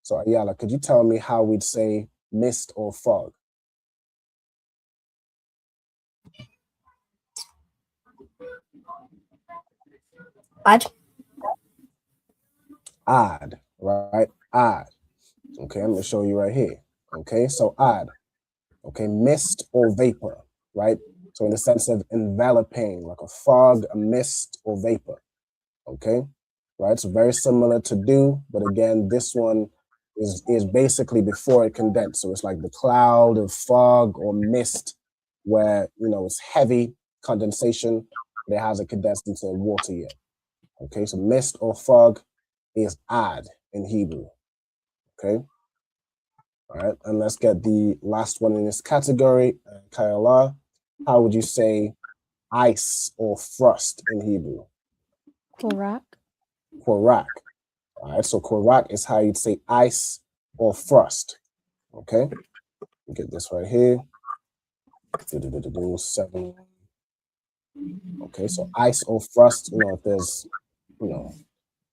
So Ayala, could you tell me how we'd say mist or fog? Odd, right? Odd. Okay, I'm going to show you right here. Okay, so odd. Okay, mist or vapor, right? So in the sense of enveloping, like a fog, a mist, or vapor. Okay, right? So very similar to dew, but again, this one is basically before it condensed. So it's like the cloud of fog or mist where, it's heavy condensation, but it hasn't condensed into water yet. Okay, so mist or fog is ad in Hebrew. Okay. All right, and let's get the last one in this category. Kayala, how would you say ice or frost in Hebrew? Korak. Korak. All right, so korak is how you'd say ice or frost. Okay, get this right here. 7. Okay, so ice or frost, if there's,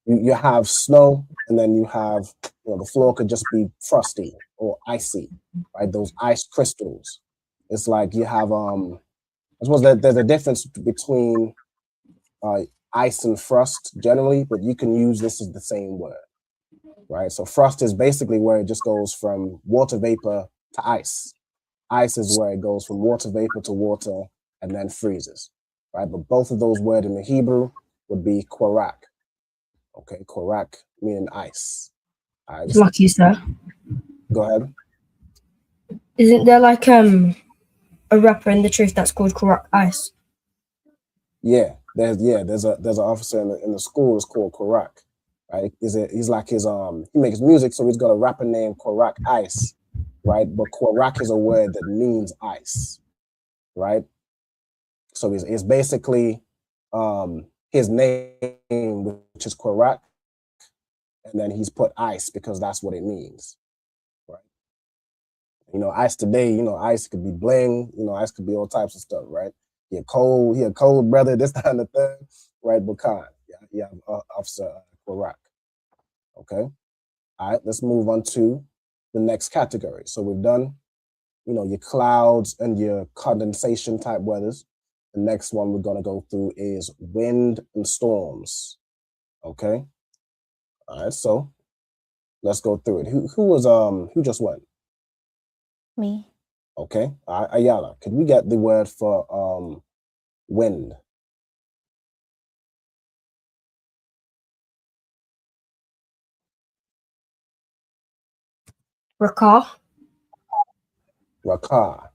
you have snow and then you have the floor could just be frosty or icy, right? Those ice crystals. It's like you have I suppose that there's a difference between ice and frost generally, but you can use this as the same word, right? So frost is basically where it just goes from water vapor to ice. Ice is where it goes from water vapor to water and then freezes, right? But both of those words in the Hebrew would be korak. Okay, korak meaning ice. Lucky, sir. Go ahead. Isn't there like a rapper in the truth that's called Korak Ice? Yeah, there's an officer in the school is called Korak, right? He's like his he makes music, so he's got a rapper named Korak Ice, right? But Korak is a word that means ice, right? So it's basically his name, which is Korak, and then he's put ice because that's what it means, right? Ice today, ice could be bling, ice could be all types of stuff, right? He a cold brother, this time the third, right? Bukan. Yeah, Officer Korak. Okay. All right, let's move on to the next category. So we've done, your clouds and your condensation type weathers. The next one we're gonna go through is wind and storms. Okay. All right, so let's go through it. Who just went? Me. Okay. All right, Ayala, could we get the word for wind? Rakah. Rakah.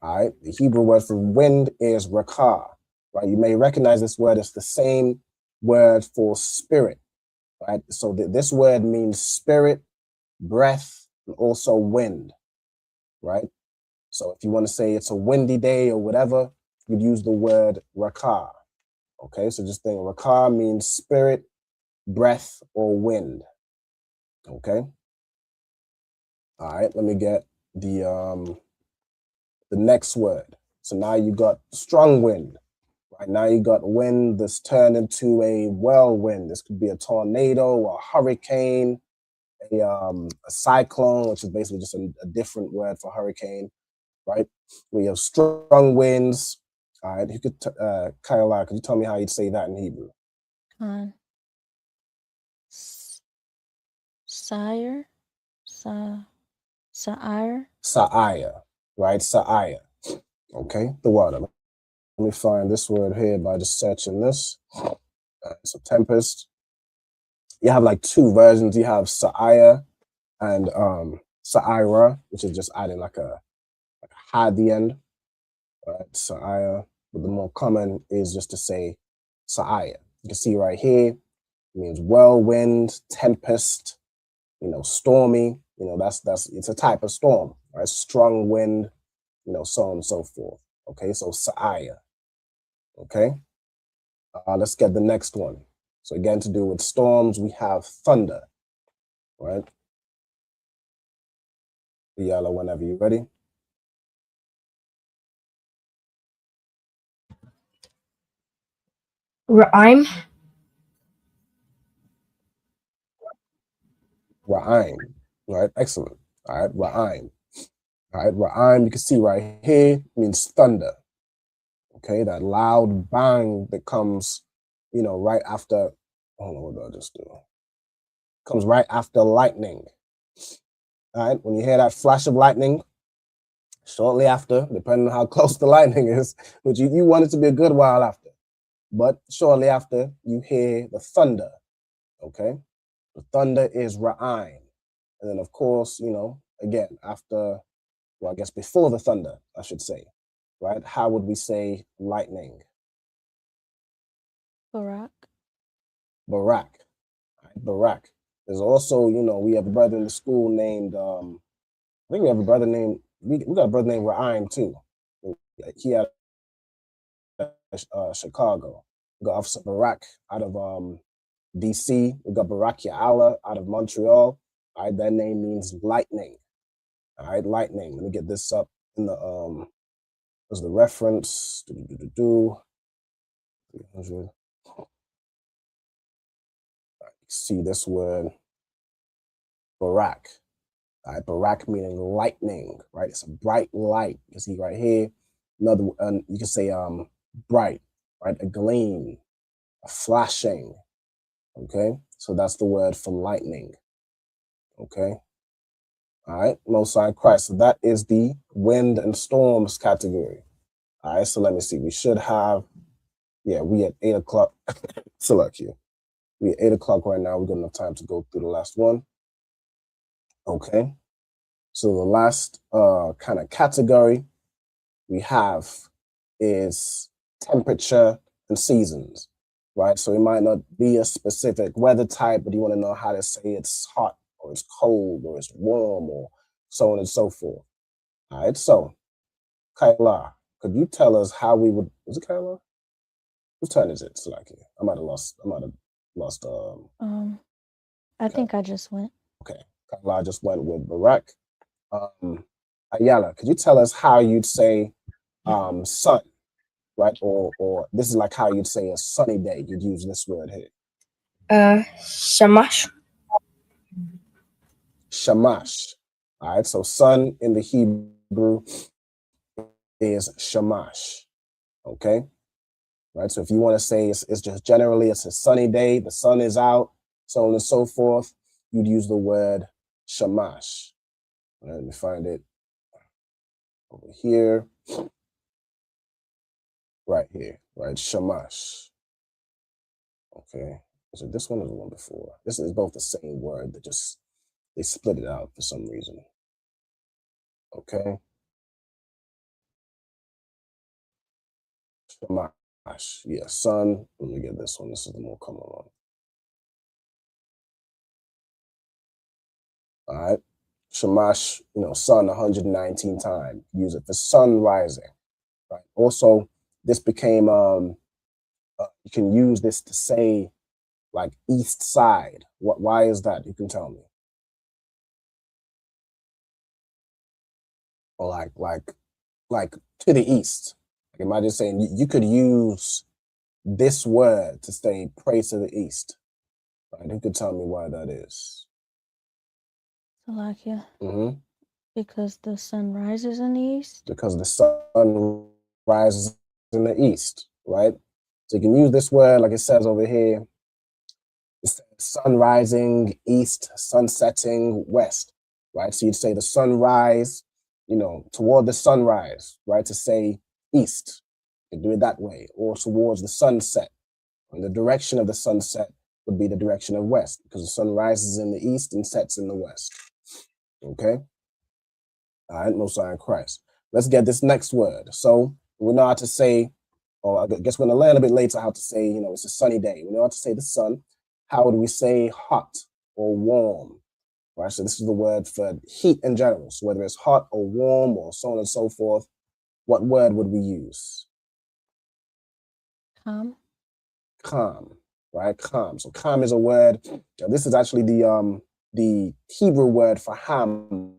All right. The Hebrew word for wind is rakah. Right. You may recognize this word as the same word for spirit. Right. So this word means spirit, breath, and also wind. Right. So if you want to say it's a windy day or whatever, you'd use the word rakah. Okay. So just think rakah means spirit, breath, or wind. Okay. All right. Let me get the next word. So now you got strong wind. Right now you got wind that's turned into a whirlwind. This could be a tornado, a hurricane, a cyclone, which is basically just a different word for hurricane, right? We have strong winds. All right, you could, Kayla, could you tell me how you'd say that in Hebrew? Sire, Sa'ir. Sa'aya, right? Sa'aya. Okay, the water. Let me find this word here by just searching this. So tempest. You have like two versions. You have Sa'aya and Sa'ira, which is just adding like a ha at the end. Right? Sa'aya. But the more common is just to say Sa'aya. You can see right here, it means whirlwind, tempest, stormy. That's it's a type of storm, right? Strong wind, so on and so forth. Okay, so Sa'aya. Okay, let's get the next one. So again, to do with storms, we have thunder, right? Yellow, whenever you're ready. Ra'im. Ra'im, right? Excellent. All right, Ra'im. All right, Ra'im, you can see right here means thunder. Okay, that loud bang that comes, right after, hold on, what did I just do? Comes right after lightning. All right, when you hear that flash of lightning, shortly after, depending on how close the lightning is, which you want it to be a good while after, but shortly after, you hear the thunder, okay? The thunder is Ra'im. And then, of course, again, after, well, I guess before the thunder, I should say, right? How would we say lightning? Barak. Barak. Right? Barak. There's also, we have a brother in the school named, I think we have a brother named, we got a brother named Ra'im too. He had Chicago. We got Officer Barak out of DC. We got Barak Ya'ala out of Montreal. All right, that name means lightning. All right, lightning. Let me get this up in the was the reference. 300. See this word. Barak. All right, Barak meaning lightning, right? It's a bright light. You can see right here. Another, you can say bright, right? A gleam, a flashing. Okay, so that's the word for lightning. Okay. All right, Most High Christ. So that is the wind and storms category. All right, so let me see. We should have, we at 8 o'clock. Select here. We at 8 o'clock right now. We've got enough time to go through the last one. Okay. So the last kind of category we have is temperature and seasons, right? So it might not be a specific weather type, but you want to know how to say it's hot or it's cold or it's warm or so on and so forth. All right, so Kaila, could you tell us how we would, is it Kaila? Whose turn is it? Salaki? I might have lost. I think I just went. Okay, Kaila just went with Barak. Ayala, could you tell us how you'd say sun, right? Or this is like how you'd say a sunny day. You'd use this word here. Shamash. Shamash. All right, so sun in the Hebrew is shamash. Okay, right? So if you want to say it's just generally it's a sunny day, the sun is out, so on and so forth, you'd use the word shamash. All right, let me find it over here. Right here, right? Shamash. Okay. So this one or the one before? This is both the same word, they split it out for some reason. Okay. Shamash. Yeah, sun. Let me get this one. This is the more common one. All right. Shamash, sun 119 times. Use it for sun rising. Right. Also, this became you can use this to say like east side. Why is that? You can tell me. Or like to the east. Like imagine saying you could use this word to say pray to the east. Right? Who could tell me why that is? Salakia. Because the sun rises in the east? Because the sun rises in the east, right? So you can use this word like it says over here. It's sun rising east, sun setting west, right? So you'd say the sunrise, toward the sunrise, right? To say east, you do it that way, or towards the sunset. And the direction of the sunset would be the direction of west, because the sun rises in the east and sets in the west. Okay? All right, Most High Christ. Let's get this next word. So we know how to say, or I guess we're going to learn a bit later how to say, it's a sunny day. We know how to say the sun. How would we say hot or warm? Right, so this is the word for heat in general. So whether it's hot or warm or so on and so forth, what word would we use? Calm. Calm, right? Calm. So calm is a word. This is actually the Hebrew word for ham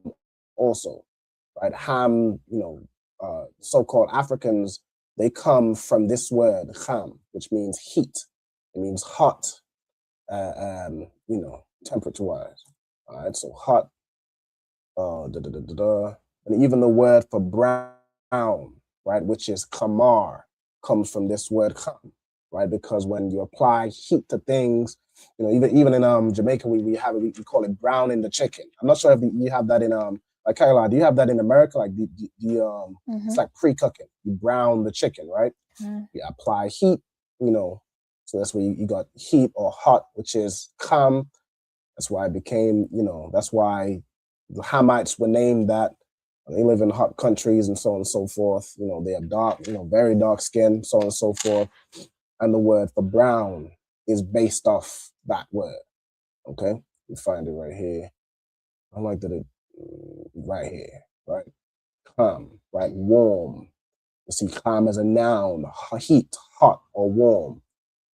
also, right? Ham, so-called Africans, they come from this word, ham, which means heat. It means hot, temperature-wise. All right, so hot, and even the word for brown, right, which is kamar, comes from this word kam, right? Because when you apply heat to things, even in Jamaica, we call it brown in the chicken. I'm not sure if you have that in like Caroline, do you have that in America? Like it's like pre-cooking. You brown the chicken, right? You apply heat, so that's where you got heat or hot, which is kam. That's why it became, that's why the Hamites were named that. They live in hot countries and so on and so forth. They have dark, very dark skin, so on and so forth. And the word for brown is based off that word. Okay, you find it right here. I like that it right here, right? Calm, right? Warm. You see, calm as a noun, heat, hot, or warm,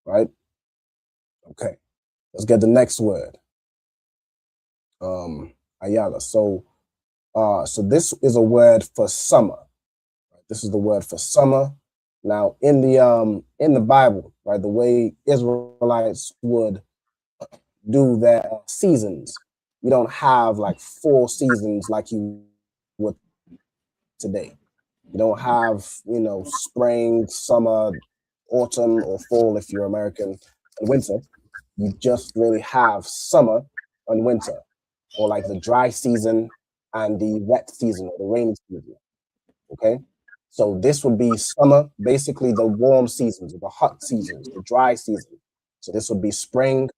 right? Okay, let's get the next word. Ayala. So this is a word for summer. This is the word for summer. Now, in the Bible, right, the way Israelites would do their seasons, you don't have like 4 seasons like you would today. You don't have, you know, spring, summer, autumn, or fall if you're American, and winter. You just really have summer and winter, or like the dry season and the wet season or the rainy season. Okay, so this would be summer, basically the warm seasons, or the hot seasons, the dry season. So this would be spring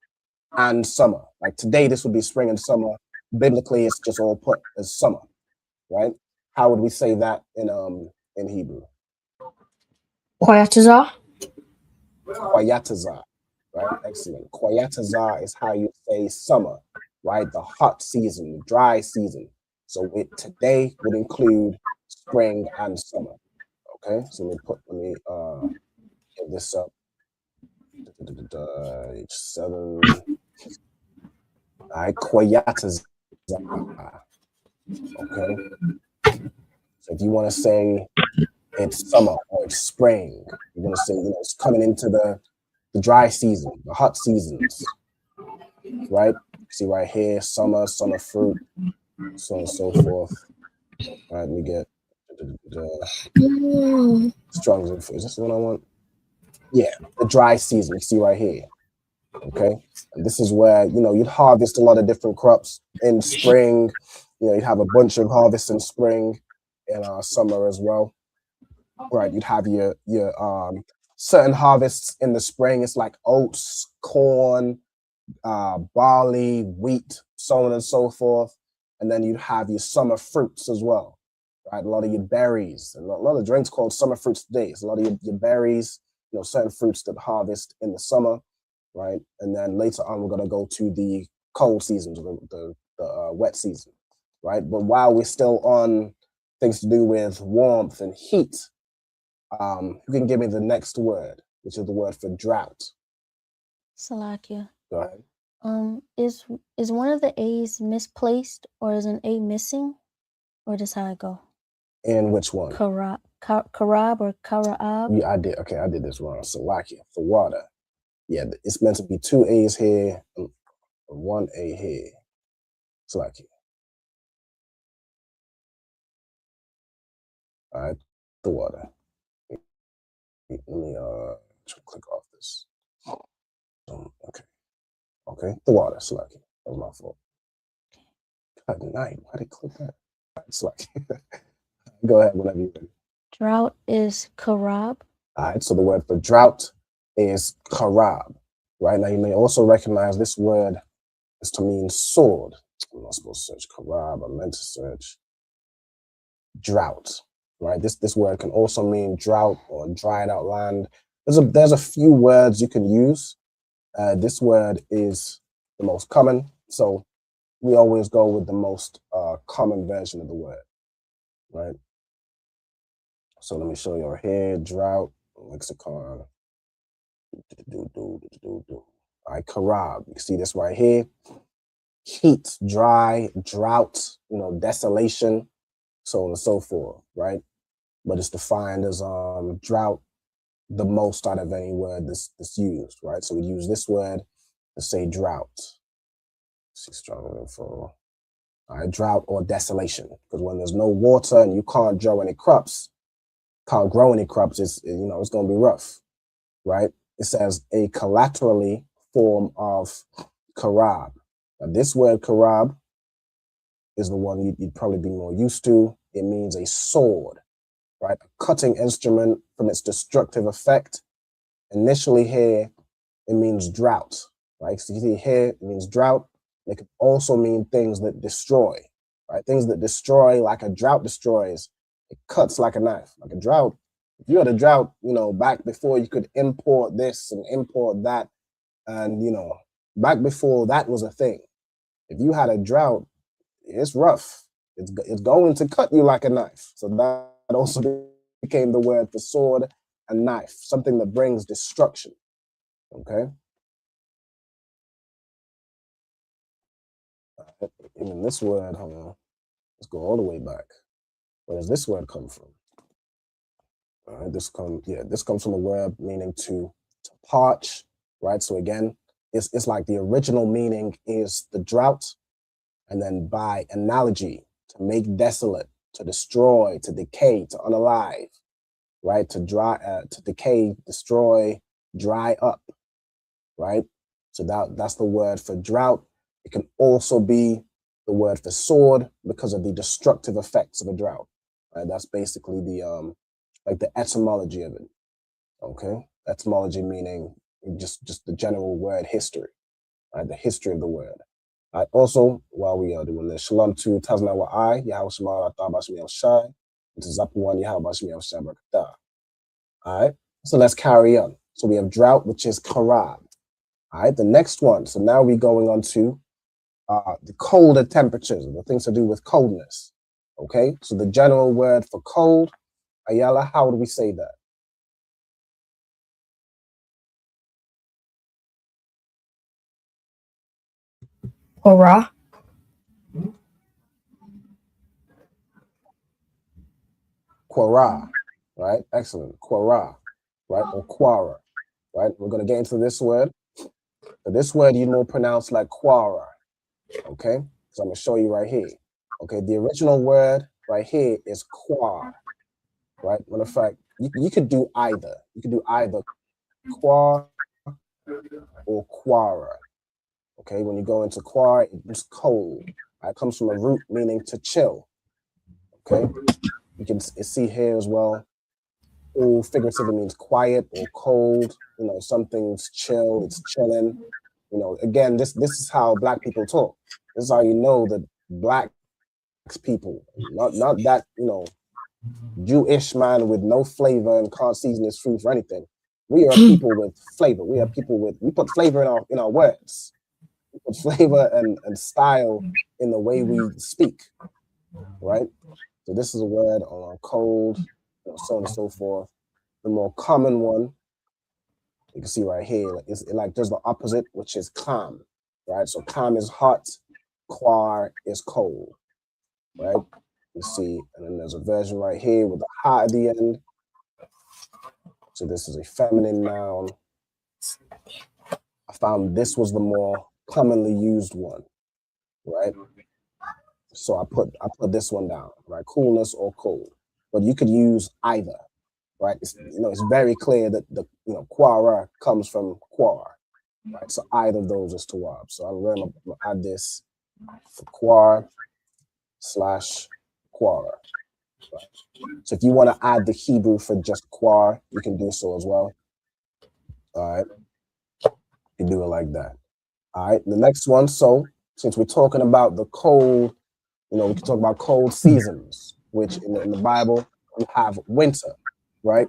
and summer. Like today, this would be spring and summer. Biblically, it's just all put as summer, right? How would we say that in Hebrew? Koyatazar. Koyatazar, right? Excellent. Koyatazar is how you say summer, right? The hot season, the dry season. So it today would include spring and summer. Okay, so let me get this up. H7. All right, Koyatazar. Okay. So if you want to say it's summer or it's spring, you're gonna say, you know, it's coming into the dry season, the hot seasons, right? See right here, summer fruit, so on and so forth. All right, we get Strong's info. Is this the one I want? Yeah, the dry season. You see right here. Okay, and this is where, you know, you'd harvest a lot of different crops in spring. You know, you'd have a bunch of harvests in spring and summer as well. Right, you'd have your certain harvests in the spring. It's like oats, corn, barley, wheat, so on and so forth. And then you'd have your summer fruits as well, right? A lot of your berries, a lot of drinks called summer fruits today. It's a lot of your berries, you know, certain fruits that harvest in the summer, right? And then later on, we're going to go to the cold seasons, the wet season, right? But while we're still on things to do with warmth and heat, you can give me the next word, which is the word for drought. Salakia. Go ahead. Is one of the A's misplaced, or is an A missing, or does how it go? And which one? Karab or Karaab? Yeah, I did. Okay, I did this wrong. Salakia for water. Yeah, it's meant to be 2 A's here and 1 A here. Salakia. All right, the water. Let me click off this. Okay, the water, Slacky. That was my fault. Good night. Why did I click that? Slacky. Go ahead whenever you're ready. Drought is Karab. All right, so the word for drought is Karab. Right, now you may also recognize this word is to mean sword. I'm not supposed to search Karab. I meant to search drought. Right, this word can also mean drought or dried out land. There's a few words you can use. This word is the most common, so we always go with the most common version of the word, right? So let me show you right here, drought, lexicon. All right, Karab, you see this right here. Heat, dry, drought, you know, desolation, so on and so forth, right? But it's defined as drought the most out of any word that's used, right? So we use this word to say drought. Let's see, strong info. All right, drought or desolation, because when there's no water and you can't grow any crops, it's, you know, it's going to be rough, right? It says a collaterally form of karab. Now this word karab is the one you'd probably be more used to. It means a sword, right? A cutting instrument from its destructive effect. Initially here, it means drought, right? So you see here, it means drought. It could also mean things that destroy, right? Things that destroy, like a drought destroys. It cuts like a knife, like a drought. If you had a drought, you know, back before you could import this and import that, and, you know, back before that was a thing. If you had a drought, it's rough. It's going to cut you like a knife. So that also became the word for sword and knife, something that brings destruction, okay? Even this word, hold on, let's go all the way back. Where does this word come from? All right, this comes from a word meaning to parch, right? So again, it's like the original meaning is the drought, And then by analogy, to make desolate, to destroy, to decay, to unalive, right? To decay, destroy, dry up, right? So that's the word for drought. It can also be the word for sword because of the destructive effects of a drought. Right? That's basically the like the etymology of it. Okay, etymology meaning just the general word history, right? The history of the word. Also, while we are doing this, Shalom to Tazna wa I, Yahweh Shema Tabash Miel Shai, to Zapuan Yahweh Miel Shai Barakatah. All right, so let's carry on. So we have drought, which is karab. All right, the next one. So now we're going on to the colder temperatures, the things to do with coldness. Okay, so the general word for cold, Ayala, how would we say that? Quara. Quara, right? Excellent. Quara, right? Or quara, right? We're going to get into this word. So this word you know pronounced like quara, okay? So I'm going to show you right here. Okay, the original word right here is quar, right? Matter of fact, you could do either. You could do either quar or quara. Okay, when you go into quar, it's cold. It comes from a root meaning to chill. Okay, you can see here as well. All figuratively means quiet or cold. You know, something's chill, it's chilling. You know, again, this is how Black people talk. This is how you know that Black people, not that, you know, Jewish man with no flavor and can't season his food for anything. We are people with flavor. We are people we put flavor in our words. We put flavor and style in the way we speak, right? So this is a word on cold, you know, so on and so forth. The more common one, you can see right here, is like there's the opposite, which is calm, right? So calm is hot, quar is cold, right? You see, and then there's a version right here with the ha at the end. So this is a feminine noun. I found this was the more commonly used one, right? So I put this one down, right? Coolness or cold, but you could use either, right? It's, you know, it's very clear that the, you know, quara comes from quar, right? So either of those is tawab. So I'm going to add this for quar / quara. Right? So if you want to add the Hebrew for just quar, you can do so as well. All right, you do it like that. All right, the next one. So since we're talking about the cold, you know, we can talk about cold seasons, which in the Bible we have winter, right?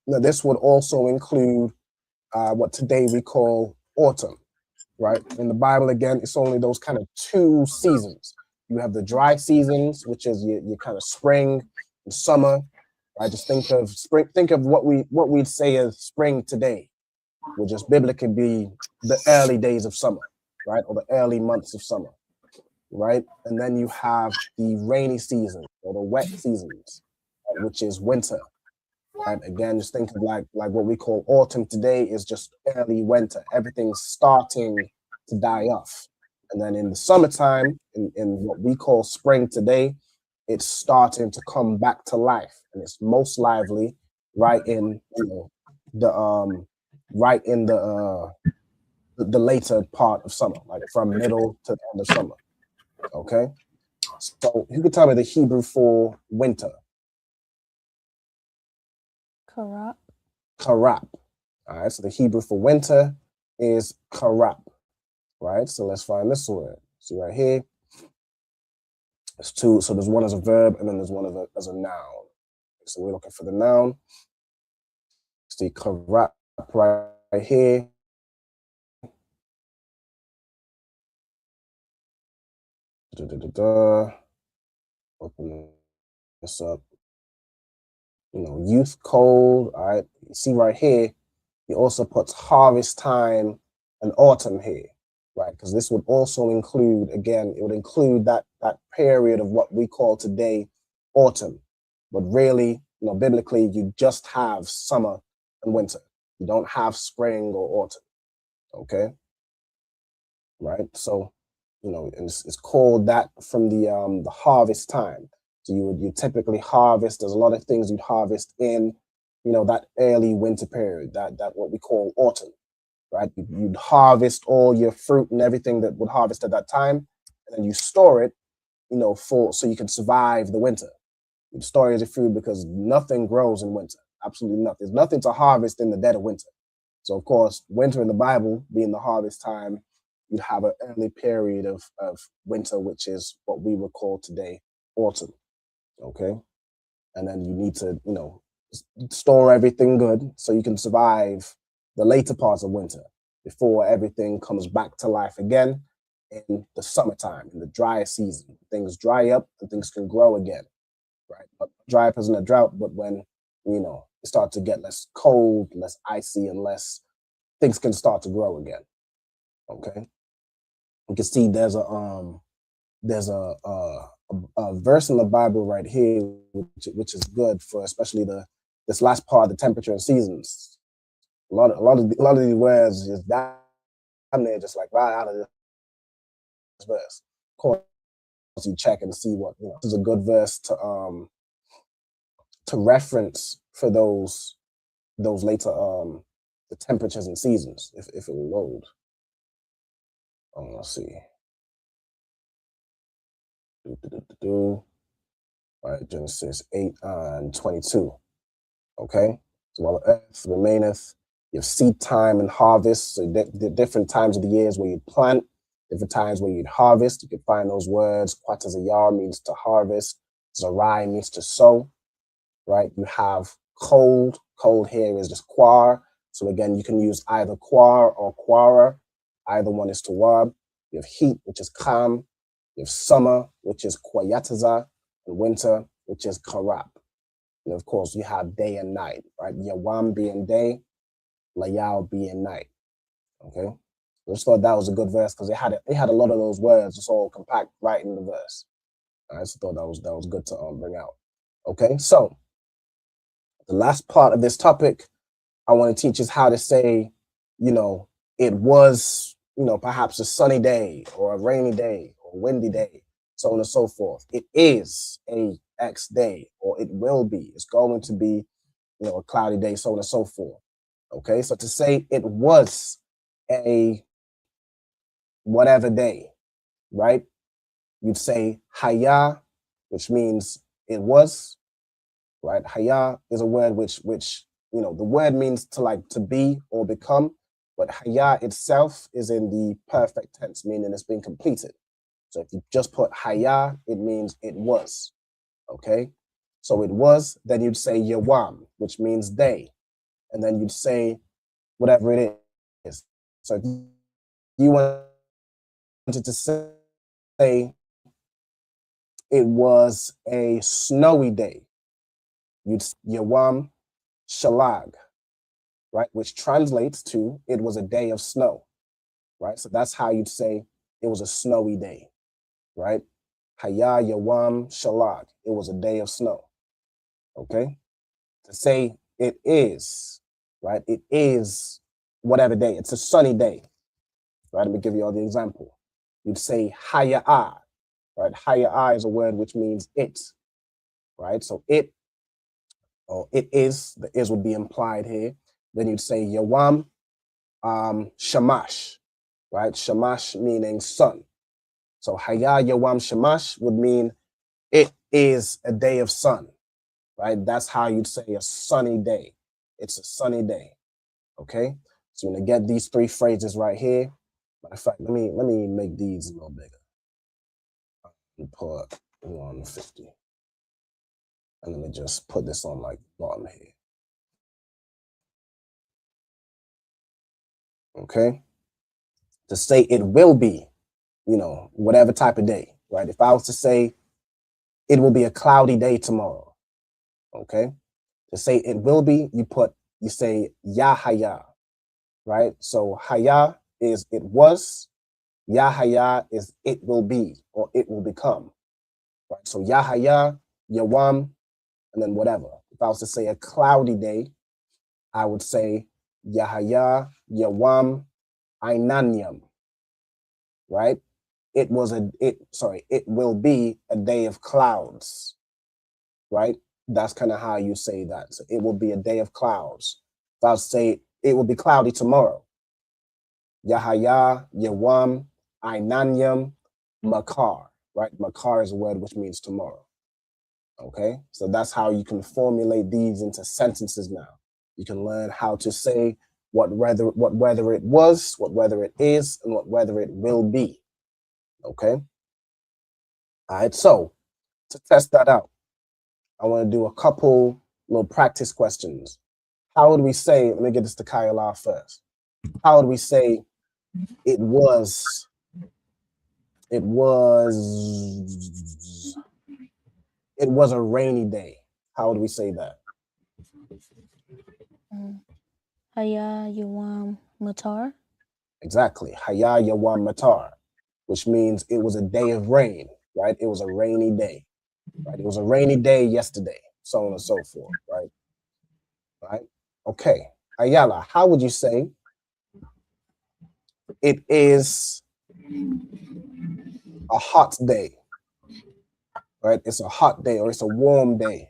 Now this would also include what today we call autumn, right? In the Bible, again, it's only those kind of two seasons. You have the dry seasons, which is your kind of spring and summer. Right? Just think of spring. Think of what we'd say as spring today, would just biblically be the early days of summer, right, or the early months of summer, right? And then you have the rainy season or the wet seasons, right, which is winter. Right? Again, just think of like what we call autumn today is just early winter. Everything's starting to die off. And then in the summertime, in what we call spring today, it's starting to come back to life. And it's most lively right in, you know, the later part of summer, like from middle to the end of summer. Okay. So who could tell me the Hebrew for winter? Karap. Karap. All right, so the Hebrew for winter is karap. Right, so let's find this word. See right here. There's two. So there's one as a verb and then there's one as a noun. So we're looking for the noun. See karap right here. Open this up. You know, youth cold. All right, you see right here. He also puts harvest time and autumn here, right? Because this would also include, again, it would include that period of what we call today autumn. But really, you know, biblically, you just have summer and winter. You don't have spring or autumn, okay? Right? So and it's called that from the harvest time. So you typically harvest. There's a lot of things you'd harvest in, that early winter period, that what we call autumn, right? You'd harvest all your fruit and everything that would harvest at that time, and then you store it, so you can survive the winter. You'd store it as a food because nothing grows in winter. Absolutely nothing. There's nothing to harvest in the dead of winter. So of course, winter in the Bible being the harvest time, you'd have an early period of winter, which is what we would call today autumn. Okay. And then you need to, store everything good so you can survive the later parts of winter before everything comes back to life again in the summertime, in the drier season. Things dry up and things can grow again, right? But dry up isn't a drought, but when, it starts to get less cold, less icy, and less, things can start to grow again. Okay. You can see there's a verse in the Bible right here, which is good for especially this last part, the temperature and seasons. A lot of these words just down there, just like right out of this verse. Of course, you check and see what this is a good verse to reference for those later the temperatures and seasons if it will load. Let's see. All right, Genesis 8:22. Okay, so while the earth remaineth, you have seed time and harvest. So the different times of the years where you plant, different times where you'd harvest. You can find those words. Quatazayar means to harvest. Zarai means to sow. Right? You have cold. Cold here is just quar. So again, you can use either quar or quara. Either one is to wab. You have heat, which is kam. You have summer, which is quayataza, and winter, which is karab. And of course, you have day and night, right? Yawam being day, layao being night. Okay, I just thought that was a good verse because they had a lot of those words just all compact right in the verse. I just thought that was good to bring out. Okay, so the last part of this topic I want to teach is how to say, it was, perhaps a sunny day or a rainy day or a windy day, so on and so forth. It is a X day, or it will be. It's going to be, a cloudy day, so on and so forth. Okay, so to say it was a whatever day, right? You'd say haya, which means it was, right? Haya is a word which the word means to be or become, but haya itself is in the perfect tense, meaning it's been completed. So if you just put haya, it means it was. Okay, so it was, then you'd say yawam, which means day, and then you'd say whatever it is. So if you wanted to say it was a snowy day, you'd say yawam shalag, right, which translates to it was a day of snow, right? So that's how you'd say it was a snowy day, right? Haya yawam shalag, it was a day of snow. Okay, to say it is, right? It is whatever day. It's a sunny day, right? Let me give you all the example. You'd say haya'a, right? Haya'a is a word which means it, right? So it, or it is, the is would be implied here. Then you'd say yawam shamash, right? Shamash meaning sun. So haya yawam shamash would mean it is a day of sun, right? That's how you'd say a sunny day. It's a sunny day. Okay, so I'm gonna get these three phrases right here. Matter of fact, let me make these a little bigger. Put 150, and let me just put this on like bottom here. Okay, to say it will be, whatever type of day, right? If I was to say it will be a cloudy day tomorrow, okay, to say it will be, you say yahaya, right? So haya is it was, yahaya is it will be or it will become, right? So yahaya, yawam, and then whatever. If I was to say a cloudy day, I would say yahaya, yawam, ainanyam, right? it will be a day of clouds, right? That's kind of how you say that. So it will be a day of clouds. If I say it will be cloudy tomorrow. Yahaya, Yawam, Ainanyam, Makar, right? Makar is a word which means tomorrow. Okay, so that's how you can formulate these into sentences now. You can learn how to say what weather it was, what weather it is, and what weather it will be. Okay. All right, so to test that out, I want to do a couple little practice questions. How would we say, let me get this to Kayala first. How would we say it was a rainy day? How would we say that? Haya Yawam Matar. Exactly. Haya Yawam Matar, which means it was a day of rain, right? It was a rainy day, right? It was a rainy day yesterday, so on and so forth, right? Right? Okay. Ayala, how would you say it is a hot day, right? It's a hot day or it's a warm day.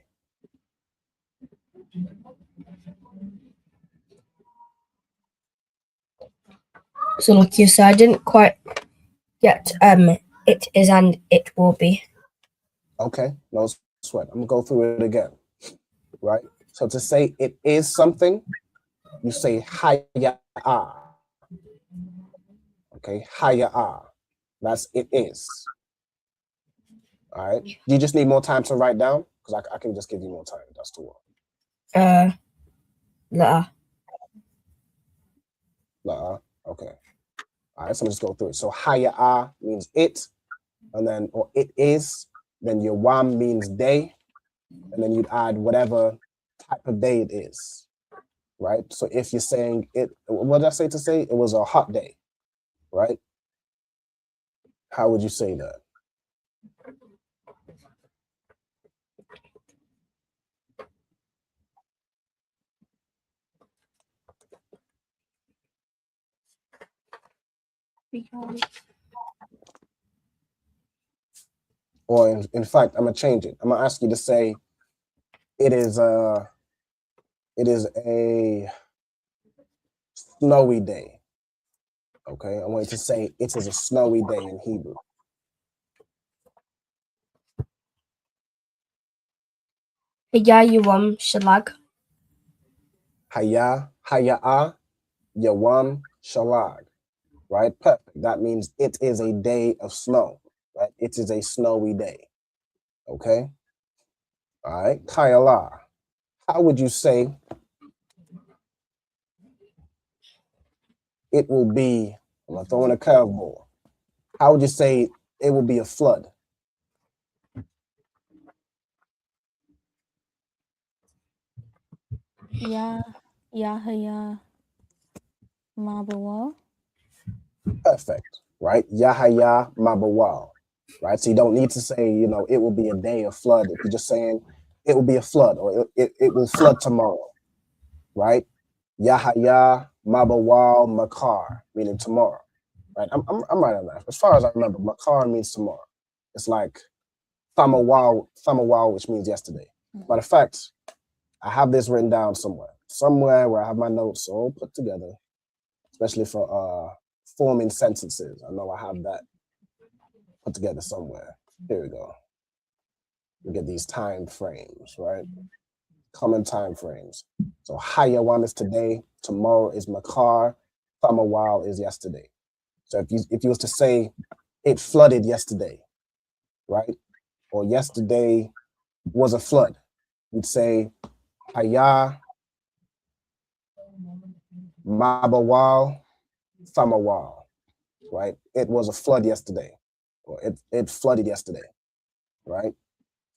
So look, you said I didn't quite get it is and it will be. Okay, no sweat. I'm gonna go through it again, right? So to say it is something, you say haya-a. Okay, haya-a. That's it is. All right. Do you just need more time to write down? Because I can just give you more time. That's the one. La. Okay. All right, so let's go through it. So haya-a means it, and then, or it is, then your wam means day, and then you'd add whatever type of day it is, right? So if you're saying it, what did I say to say? It was a hot day, right? How would you say that? Or in fact, I'm gonna change it. I'm gonna ask you to say it is a snowy day. Okay, I want you to say it is a snowy day in Hebrew. Haya Yawam Shalag. Haya-a, Yawam Shalag. Right? Perfect. That means it is a day of snow. Right? It is a snowy day. Okay? All right. Kayala, how would you say it will be? I'm gonna throw in a curveball. How would you say it will be a flood? Yahaya Mabawal. Perfect. Right? Yahaya Mabawal. Right? So you don't need to say, it will be a day of flood. If you're just saying it will be a flood or it will flood tomorrow. Right? Yahaya Mabawal Makar, meaning tomorrow. Right? I'm right on that. As far as I remember, Makar means tomorrow. It's like Thamawal, which means yesterday. Matter of fact, I have this written down somewhere where I have my notes all put together, especially for forming sentences. I know I have that put together somewhere. Here we go. We get these time frames, right? Common time frames. So Hayawam is today, tomorrow is Makar, Thamawal is yesterday. So if you was to say it flooded yesterday, right? Or yesterday was a flood, you'd say Haya Mabawal Thamawal, right? It was a flood yesterday, or it flooded yesterday, right?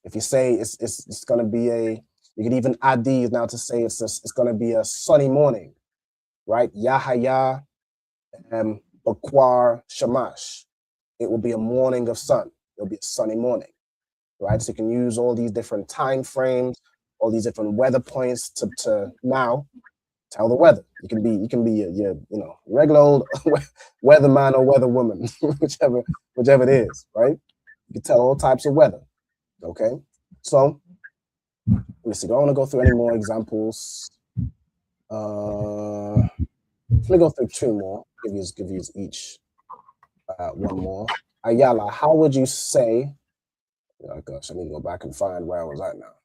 If you say it's gonna be you could even add these now to say it's gonna be a sunny morning, right? Yahaya Bakwar Shamash. It will be a morning of sun. It'll be a sunny morning, right? So you can use all these different time frames, all these different weather points to Tell the weather. You can be your regular old weatherman or weatherwoman, whichever it is, right? You can tell all types of weather. Okay, so let me see. Do I want to go through any more examples? Let me go through 2 more. Give you each one more. Ayala, how would you say? Oh gosh, I need to go back and find where I was at now.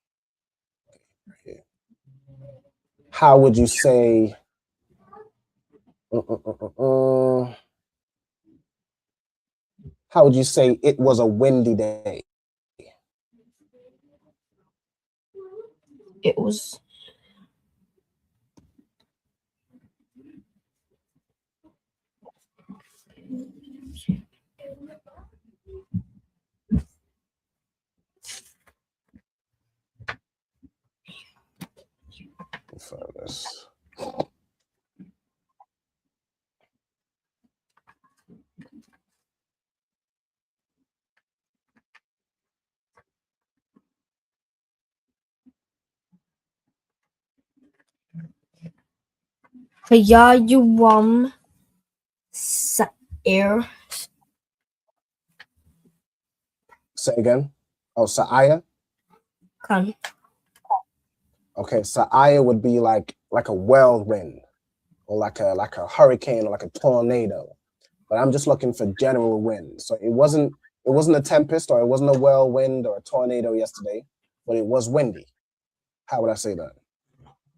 Right here. How would you say? How would you say it was a windy day? It was. Let's find this. Hayayuwam Sa'ir. Say again. Oh, Sa'aya? Kan. Okay, Sa'aya would be like a whirlwind or like a hurricane or like a tornado. But I'm just looking for general wind. So it wasn't a tempest or it wasn't a whirlwind or a tornado yesterday, but it was windy. How would I say that?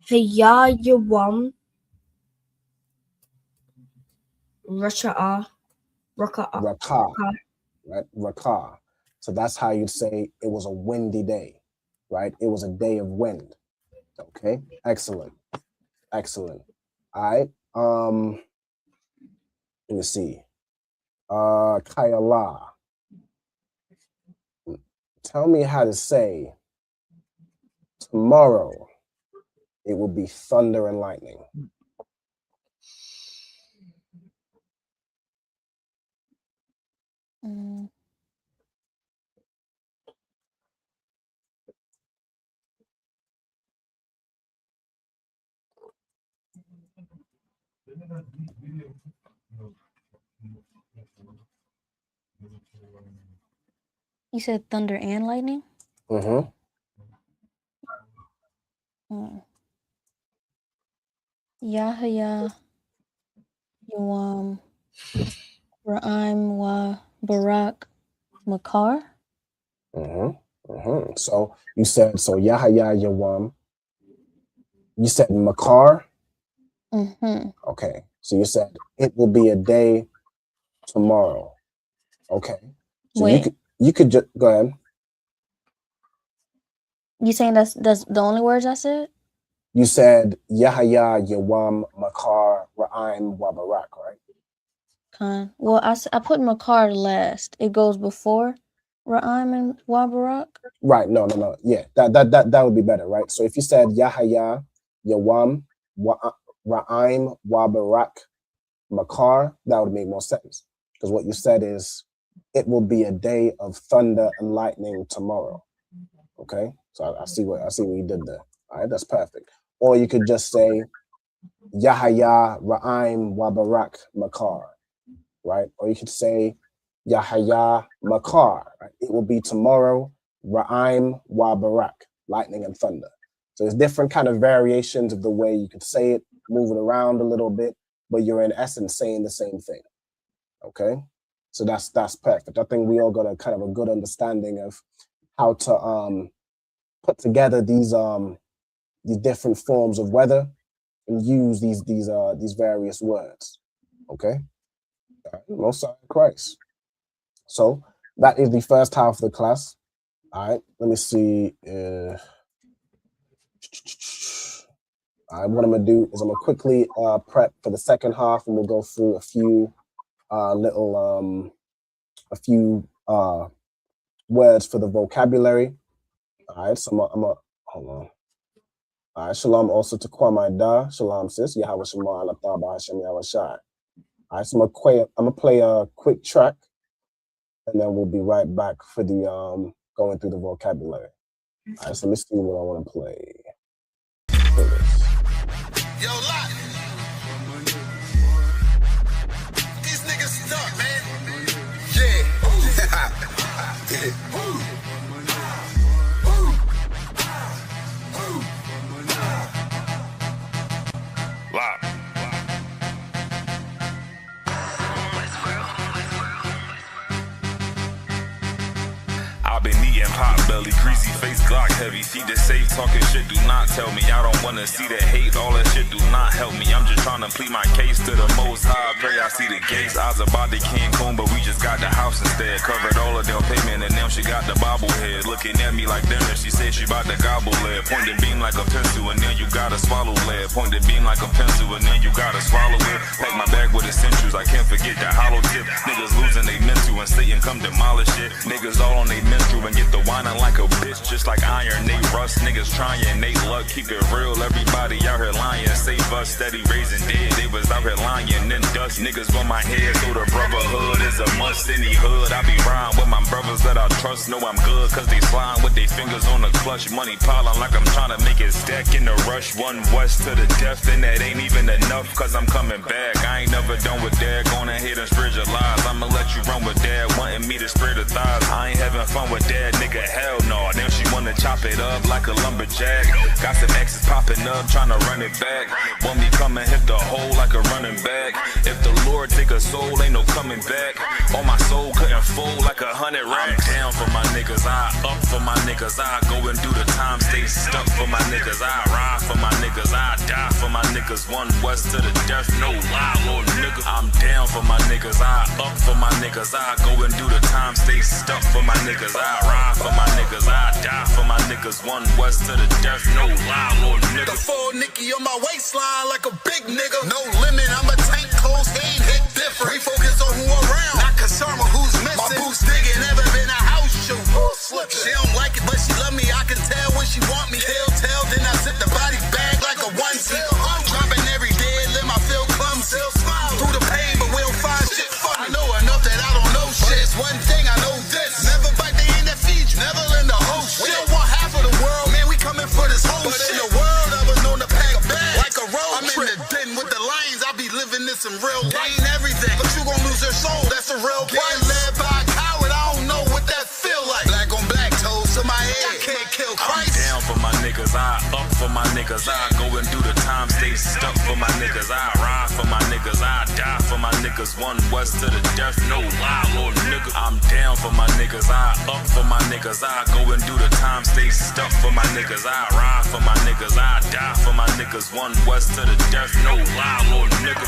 Hayayuwam Raka'a. Rakah, right? Rakah. So that's how you'd say it was a windy day, right? It was a day of wind. Okay, excellent. All right. Let me see. Kayala. Tell me how to say tomorrow it will be thunder and lightning. You said thunder and lightning? Mm-hmm. Yahya Yawam Ra'im Wa Barak Makar. So you said Yahya Yawam. You said Makar. Okay. So you said it will be a day tomorrow. Okay. So you could just go ahead. You saying that's the only words I said? You said Yahya Yawam Makar Ra'im Wa Barak, right? Well, I put Makar last. It goes before Ra'im and Wa Barak. Right. No. Yeah. That would be better, right? So if you said Yahya Yawam Ra'im Wa Barak Makar, that would make more sense. Because what you said is it will be a day of thunder and lightning tomorrow. Okay? So I see what you did there. All right, that's perfect. Or you could just say Yahya Ra'im Wa Barak Makar, right? Or you could say Yahya Makar, right? It will be tomorrow, Ra'im Wa Barak, lightning and thunder. So there's different kind of variations of the way you could say it, move it around a little bit, but you're in essence saying the same thing. Okay? So that's perfect. I think we all got a kind of a good understanding of how to put together these different forms of weather and use these various words. Okay? Most of Christ. So that is the first half of the class. All right, let me see. All right, what I'm gonna do is I'm gonna quickly prep for the second half, and we'll go through a few words for the vocabulary. All right, so I'm a hold on. All right, shalom also to Kwame Da. Shalom sis. Yahweh Shema Allah Taba Hashem Yahweh Shai. All right, so I'm gonna play a quick track, and then we'll be right back for the going through the vocabulary. All right, so let's see what I want to play. Yo, Lot. These niggas stuck, man. Yeah. Lot. I've been eating pot belly, greasy face, Glock heavy. Feed the safe, talking shit, do not tell me. I don't wanna see that hate, all that shit do not help me. I'm just trying to plead my case to the most high. Pray I see the gates. I was about to Cancun, but we just got the house instead. Covered all of them payment, and now she got the bobblehead. Looking at me like dinner, she said she about to gobble lead. Point the beam like a pencil, and then you gotta swallow lead. Point the beam like a pencil, and then you gotta swallow it. Pack my bag with essentials, I can't forget the hollow tip. Niggas losing they mental, and Satan come demolish it. Niggas all on they mental, and get the whining like a bitch, just like iron, they rust. Niggas trying, they luck, keep it real. Everybody out here lying, save us, steady raising dead. They was out here lying, then dust. Niggas on my head, so the brotherhood is a must. Any hood, I be riding with my brothers that I trust. Know I'm good, cause they slime with their fingers on the clutch. Money piling like I'm trying to make it stack in the rush. One west to the death, and that ain't even enough, cause I'm coming back. I ain't never done with that, gonna hit and spread your lies. I'ma let you run with that, wanting me to spread the thighs. I ain't having fun with that, nigga, hell no. Now she wanna chop it up like a lumberjack. Got some exes popping up, trying to run it back. Want me come and hit the hole like a running back. If the Lord take a soul, ain't no coming back. On my soul couldn't fold like 100 racks. I'm down for my niggas, I up for my niggas. I go and do the time, stay stuck for my niggas. I ride for my niggas, I die for my niggas. One west to the death, no lie, little nigga. I'm down for my niggas, I up for my niggas. I go and do the time, stay stuck for my niggas. I ride for my niggas, I die for my niggas. One west to the death, no lie, little nigga. The full Nicky on my waistline like a big nigga. No limit, I'm a tank, close game, hit different. We focus on who around, not concerned with who's missing. My boots digging, never been a house shoe. She don't like it, but she love me. I can tell when she want me. Tell, then I zip the body bag like a onesie. I'm dropping every day, let my feel clumsy. Through the pain, but we don't find shit funny. I know enough that I don't know shit. It's one thing I know this. Never bite the end that feeds you. Never lend a whole shit. We don't want half of the world, man. We coming for this whole but shit. In the world, I was known to pack bags like a road I'm trip. In the den with the lions. I be living this in real life. Ain't everything, but you gon' lose your soul. That's a real price. Led by a coward, I don't know what that feel like. Black on black toes to my head. I can't kill Christ. I'm down for my niggas, I up for my niggas. I go and do the time, stay stuck for my niggas. I ride for my niggas, I die for my niggas. One west to the death, no lie, little nigga. I'm down for my niggas, I up for my niggas. I go and do the time, stay stuck for my niggas. I ride for my niggas, I die for my niggas. One west to the death, no lie, little nigga.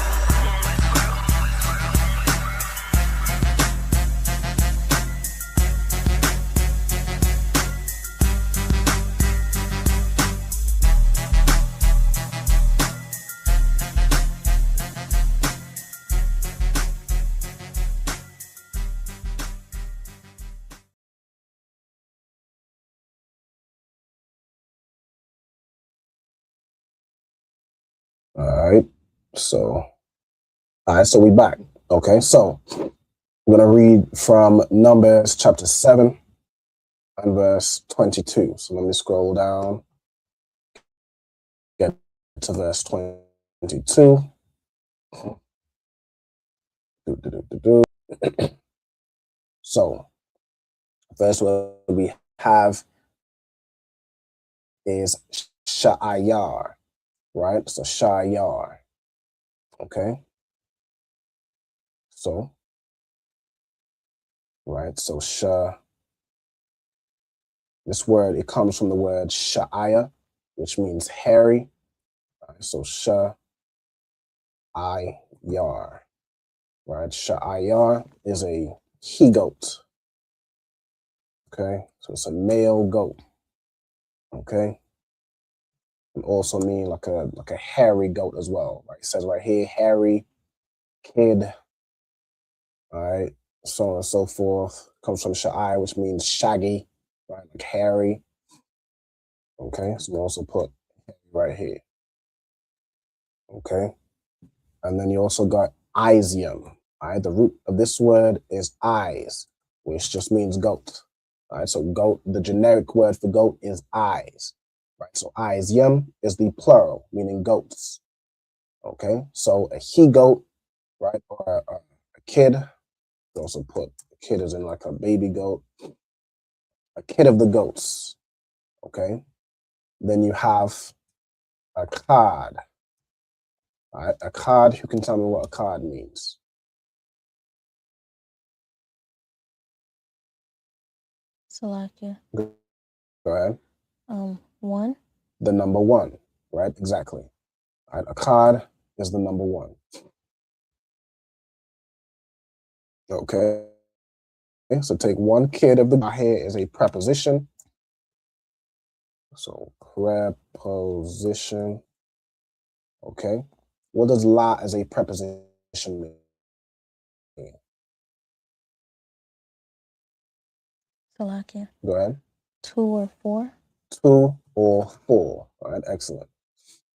All right, so we back. Okay, so I'm gonna read from Numbers chapter 7 and verse 22. So let me scroll down, get to verse 22. So, first word we have is Sha'ayar, right? So Sha'ayar. Okay. So, right. So this word, it comes from the word Sha'aya, which means hairy. Right, so Sha'ayar, right? Sha'ayar is a he-goat. Okay. So it's a male goat. Okay. And also mean like a hairy goat as well. Right? It says right here, hairy, kid, all right, so on and so forth. Comes from Sha'ai, which means shaggy, right? Like hairy. Okay, so we also put right here. Okay. And then you also got Isium. All right, the root of this word is eyes, which just means goat. All right, so goat, the generic word for goat is eyes. Right, so Isium is the plural, meaning goats. Okay, so a he-goat, right, or a kid. You also put a kid as in like a baby goat, a kid of the goats. Okay, then you have a cod. All right, a cod. Who can tell me what a cod means? Salakia. Go ahead. 1. The number 1, right? Exactly. All right, a cod is the number 1. Okay. So take one kid of the here is a preposition. So preposition. Okay. What does la as a preposition mean? Salakia. Go ahead. 2 or 4. 2 or 4. All right, excellent.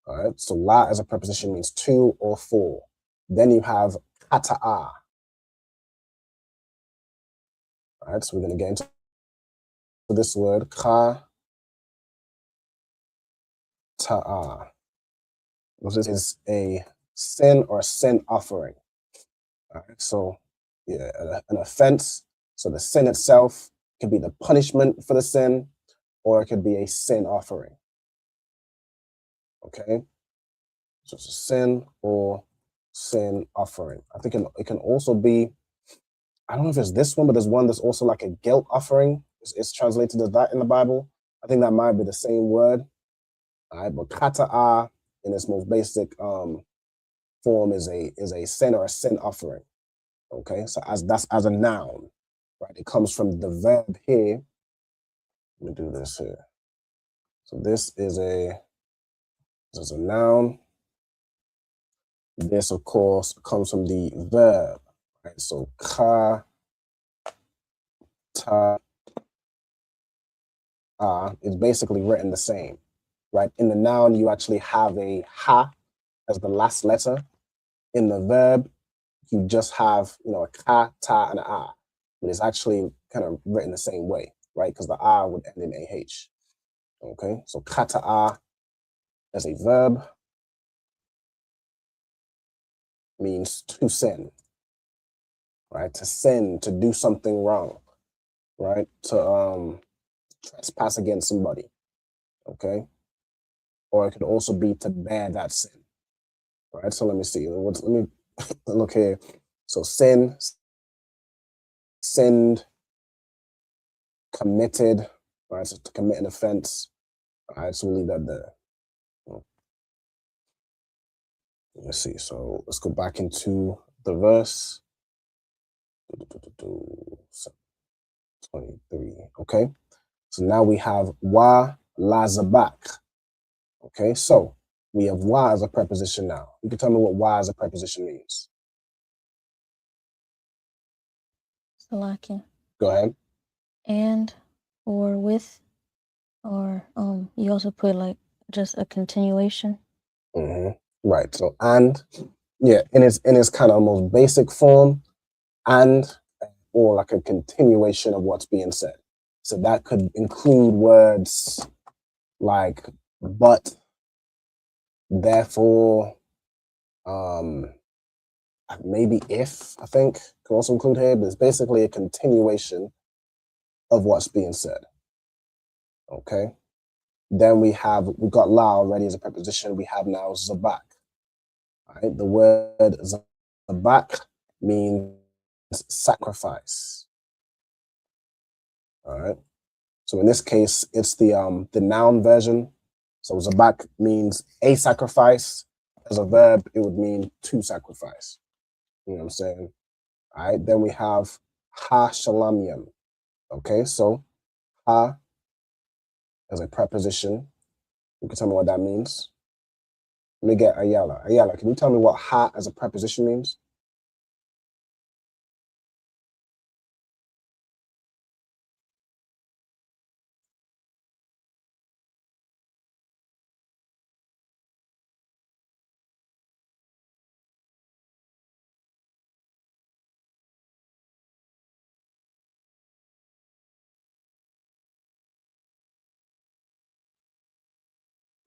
All right, so la as a preposition means 2 or 4. Then you have kata'a. All right, so we're going to get into this word, kata'a. This is a sin or sin offering. All right, so yeah, an offense. So the sin itself could be the punishment for the sin, or it could be a sin offering. Okay, so it's a sin or sin offering. I think it can also be, I don't know if it's this one, but there's one that's also like a guilt offering. It's translated as that in the Bible. I think that might be the same word. All right, but kata'a in its most basic form is a sin or a sin offering. Okay, so that's as a noun, right? It comes from the verb here. Let me do this here. So this is a noun. This, of course, comes from the verb, right? So ka ta is basically written the same, right? In the noun, you actually have a ha as the last letter. In the verb, you just have, a ka, ta, and a a. But it's actually kind of written the same way, right? Because the a would end in AH. Okay, so kata'a as a verb means to sin, right? To sin, to do something wrong, right? To trespass against somebody, okay? Or it could also be to bear that sin, right? So let me see. Let me look here. So sin, sinned, committed, right? So to commit an offense. All right, so we'll leave that there. Let's see. So let's go back into the verse. 23. Okay. So now we have wa la zabak. Okay, so we have wa as a preposition now. You can tell me what wa as a preposition means. Salakia. Go ahead. And or with, or you also put like just a continuation. Right. So and yeah, in its kind of most basic form, and or like a continuation of what's being said. So that could include words like but, therefore, maybe if, I think could also include here, but it's basically a continuation of what's being said. Okay. Then we got la already as a preposition. We have now zabak. All right. The word zabak means sacrifice. All right. So in this case, it's the noun version. So zabak means a sacrifice. As a verb, it would mean to sacrifice. You know what I'm saying? All right. Then we have ha shalamium. Okay. So ha as a preposition. You can tell me what that means. Let me get Ayala. Ayala, can you tell me what ha as a preposition means?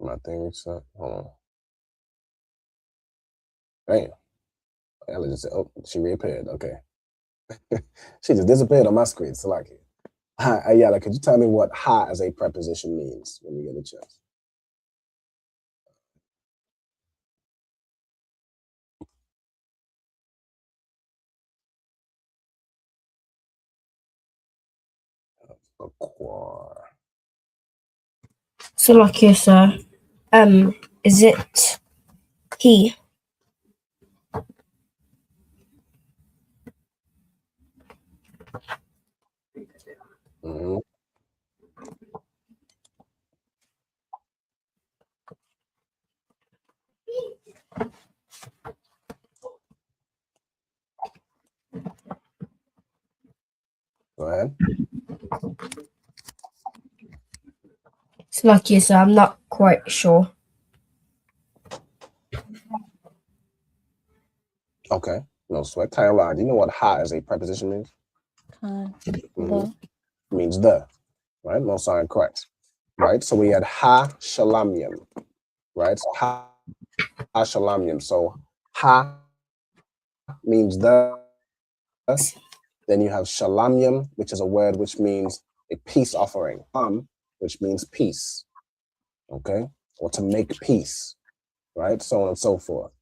My thing is hold on. Damn. Ella just said, oh, she reappeared. Okay. She just disappeared on my screen. So like, Ayala, could you tell me what ha as a preposition means when you get a chance? So, like you, sir, is it he? Mm-hmm. Go ahead. So, like you, sir, I'm not quite sure. Okay. No sweat. Tyler, do you know what ha as a preposition means? The. Means the. Right? No sign correct. Right? So we had ha shalamium. Right? So ha shalamium. So ha means the. Then you have shalamium, which is a word which means a peace offering. Which means peace. Okay? Or to make peace. Right? So on and so forth.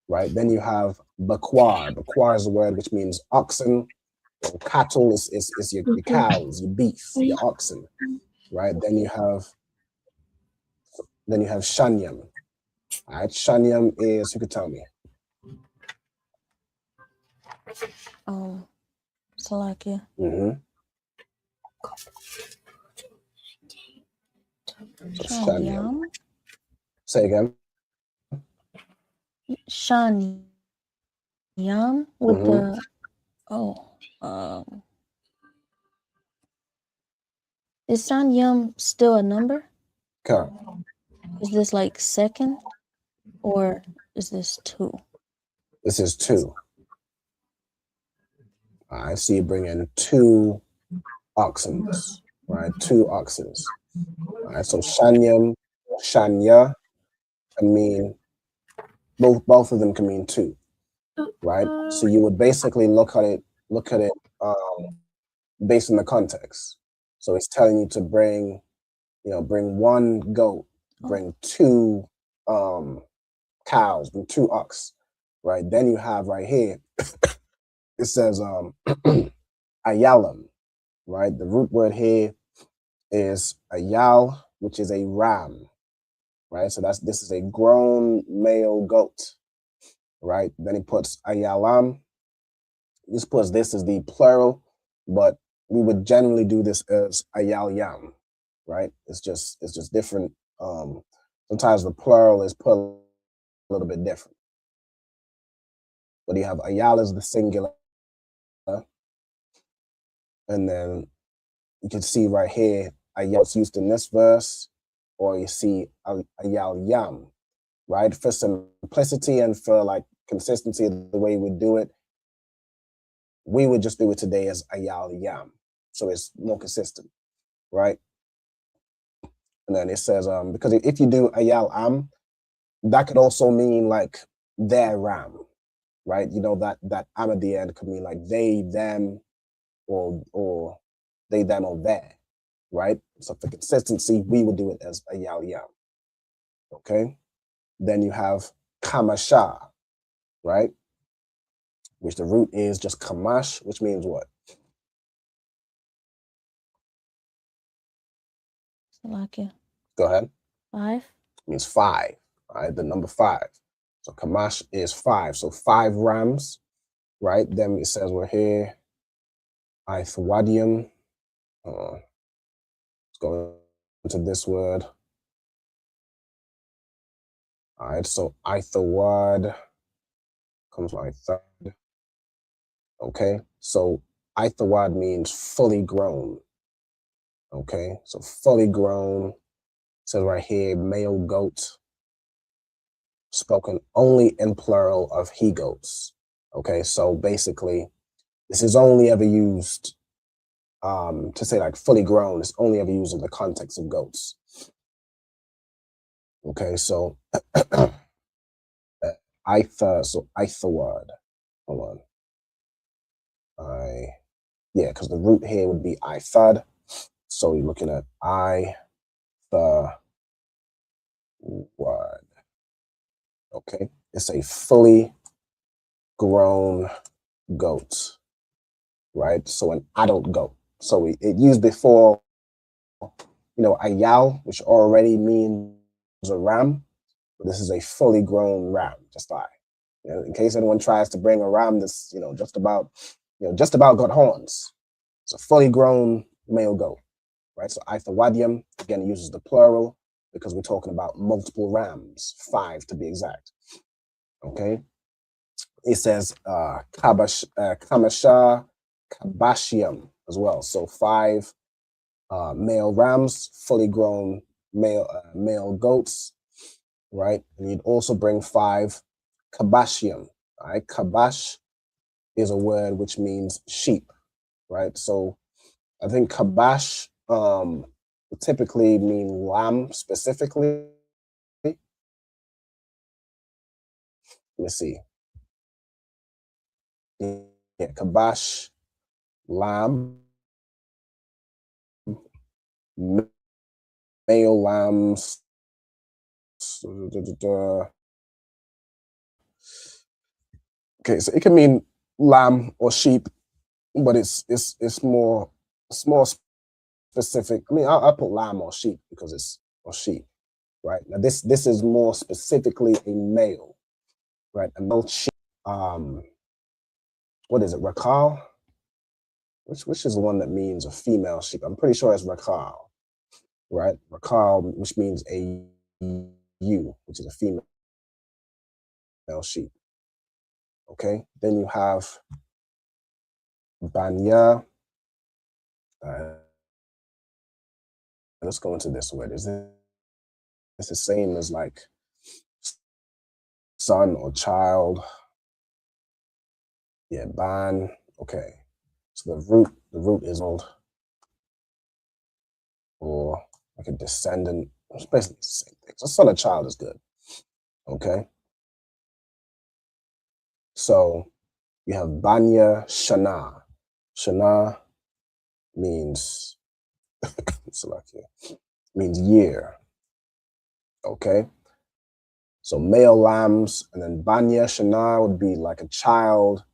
Right? Then you have bakwar. Bakwar is a word which means oxen. Cattle is your cows, your beef, your oxen. Right? Then you have shanyam. All right, shanyam is, who could tell me? Salakia. Mm-hmm. Shanyam. Say again. Shanyam with the is Shanyam still a number? Correct. Is this like second or is this 2? This is 2. All right, so you bring in 2 oxen, right? 2 oxen. All right, so shanyam, shanya can mean both of them can mean 2, right? So you would basically look at it based on the context. So it's telling you to bring 1 goat, bring 2 cows, bring 2 ox, right? Then you have right here, it says ayalam, right? The root word here is ayal, which is a ram, right? So this is a grown male goat, right? Then he puts ayalam. He just puts this as the plural, but we would generally do this as ayal yam, right? It's just different. Sometimes the plural is put a little bit different. But you have ayal as the singular, and then you can see right here ayal's used in this verse, or you see ayal yam, right? For simplicity and for like consistency of the way we do it, we would just do it today as ayal yam, so it's more consistent, right? And then it says because if you do ayal am, that could also mean like their ram, right? You know that am at the end could mean like they, them, or they, them, or their, right? So for consistency, we would do it as ayal yam. Okay. Then you have kamasha, right? Which the root is just kamash, which means what? Salakia. Go ahead. 5. Means 5, right? The number 5. So kamash is 5. So 5 rams, right? Then it says we're here. Ithwadium. Let's go into this word. All right, so Ithawad comes by 3rd. Okay, so Ithawad means fully grown. Okay, so fully grown. It says right here, male goat, spoken only in plural of he goats. Okay, so basically, this is only ever used to say like fully grown. It's only ever used in the context of goats. Okay, so So Ithawad. Hold on. Yeah, because the root here would be Ithad. So you're looking at Ithawad. Okay, it's a fully grown goat, right? So an adult goat. So it used before, ayal, which already means a ram. But this is a fully grown ram, just like, in case anyone tries to bring a ram that's, just about got horns. It's a fully grown male goat, right? So Ithawadium, again, it uses the plural because we're talking about multiple rams, 5 to be exact. Okay. It says Kamasha Kabashium as well. So 5 male rams, fully grown male goats, right? And you'd also bring 5 Kabashium. All right, Kabash is a word which means sheep, right? So I think Kabash would typically mean lamb specifically. Let me see. Yeah, Kabash, lamb, male lambs. Okay, so it can mean lamb or sheep, but it's more specific. I mean, I put lamb or sheep because it's sheep, right? Now this is more specifically a male, right? A male sheep. What is it? Rakal? Which is the one that means a female sheep? I'm pretty sure it's Rakal, right? Rakal, which means a ewe, which is a female sheep. Okay, then you have Banya. Let's go into this word. Is this the same as like son or child? Yeah, ban. Okay, so the root is old, or like a descendant. It's basically the same thing. So son or child is good. Okay, so you have Banya Shana. Shana means means year. Okay, so male lambs, and then Banya Shana would be like a child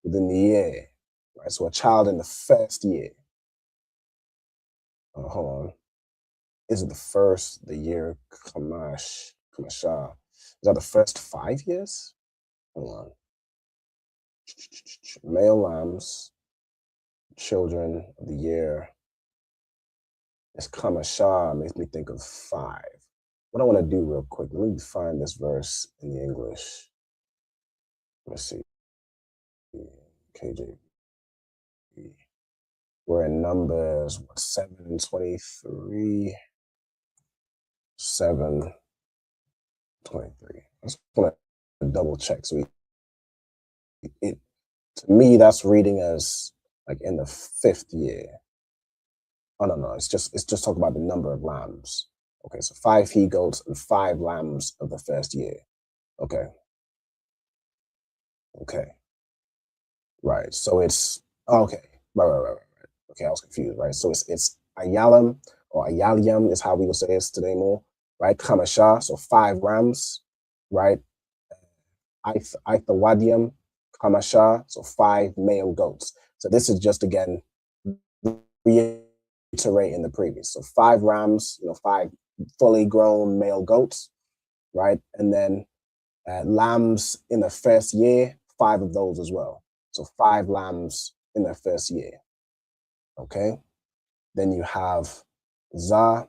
within the year, right? So a child in the first year. Hold on. Is it the year Kamasha? Is that the first 5 years? Hold on. Male lambs, children of the year. It's Kamasha, makes me think of 5. What I want to do real quick, let me find this verse in the English. Let's see. KJV. We're in Numbers, 7:23. 7:23. I just want to double check. So to me, that's reading as like in the 5th year. Oh no, it's just talking about the number of lambs. Okay, so 5 he goats and 5 lambs of the first year. Okay. Right. So it's okay. Right. Okay, I was confused, right? So it's Ayalam or Ayaliam is how we will say this today more, right? Kamasha, so 5 rams, right? Ithawadium, Kamasha, so 5 male goats. So this is just again reiterating the previous. So 5 rams, 5 fully grown male goats, right? And then lambs in the first year, 5 of those as well. So 5 lambs in their first year. Okay. Then you have Za.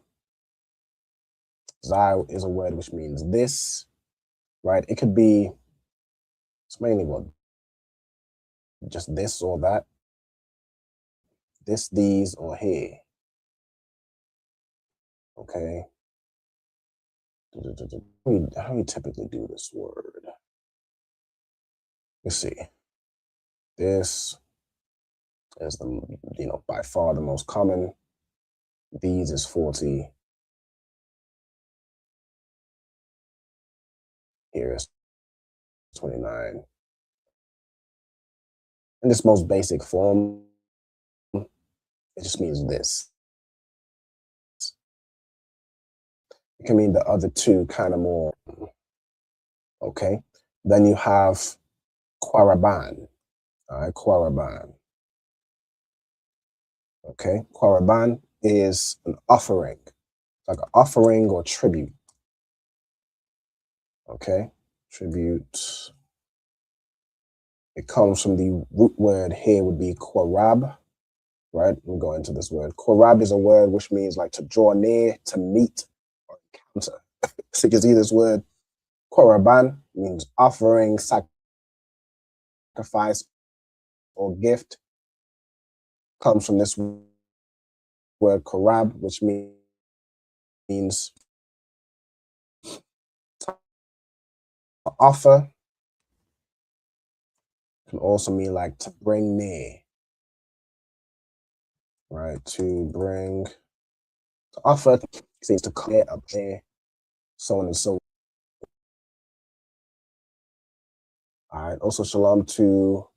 Za is a word which means this, right? It could be, it's mainly what, just this or that. This, these, or here. Okay. How do we typically do this word? Let's see. This is by far the most common. These is 40. Here is 29. In this most basic form, it just means this. It can mean the other two kind of more. Okay. Then you have Quaraban. All right, Quaraban. Okay, Quaraban is an offering, like an offering or tribute. Okay, tribute. It comes from the root word here would be Quarab, right? We'll go into this word. Quarab is a word which means like to draw near, to meet, or encounter. So you can see this word Quaraban means offering, sacrifice, or gift. Comes from this word Qarab, which means to offer. Can also mean like to bring near, right? To bring, to offer, seems to clear up there, so on and so on. All right. Also, shalom to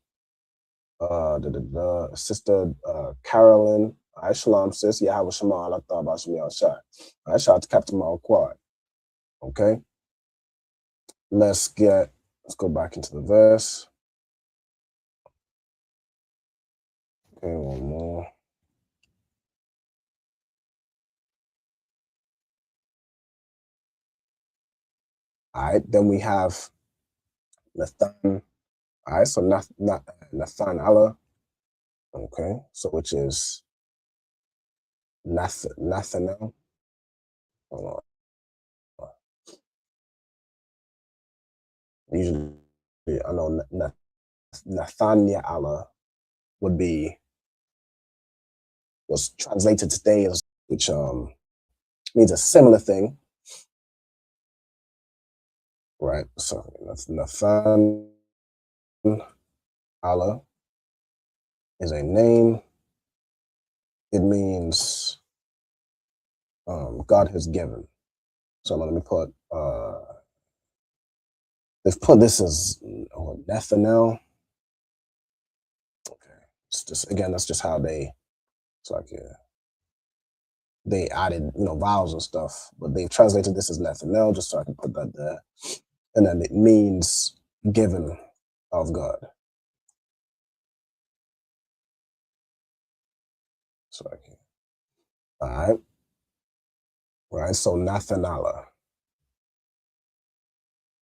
sister Carolyn. All right, shalom, sis. Yahweh Shema Allah Ta'ala Shemi Shai. All right, shout out to Captain Malquad. Okay. Let's go back into the verse. Okay, one more. All right, then we have Nathan. All right, so Nathan Allah. Okay, so which is Nathanael. Hold on. Usually, I know Nathaniel Allah was translated today as, which means a similar thing, right? So Nathan Allah is a name. It means God has given. So let me put they've put this as Nathanael. Okay, it's just, again, that's just how they. It's like they added vowels and stuff, but they've translated this as Nathanael just so I can put that there, and then it means given of God. So I can. All right. So Nathanala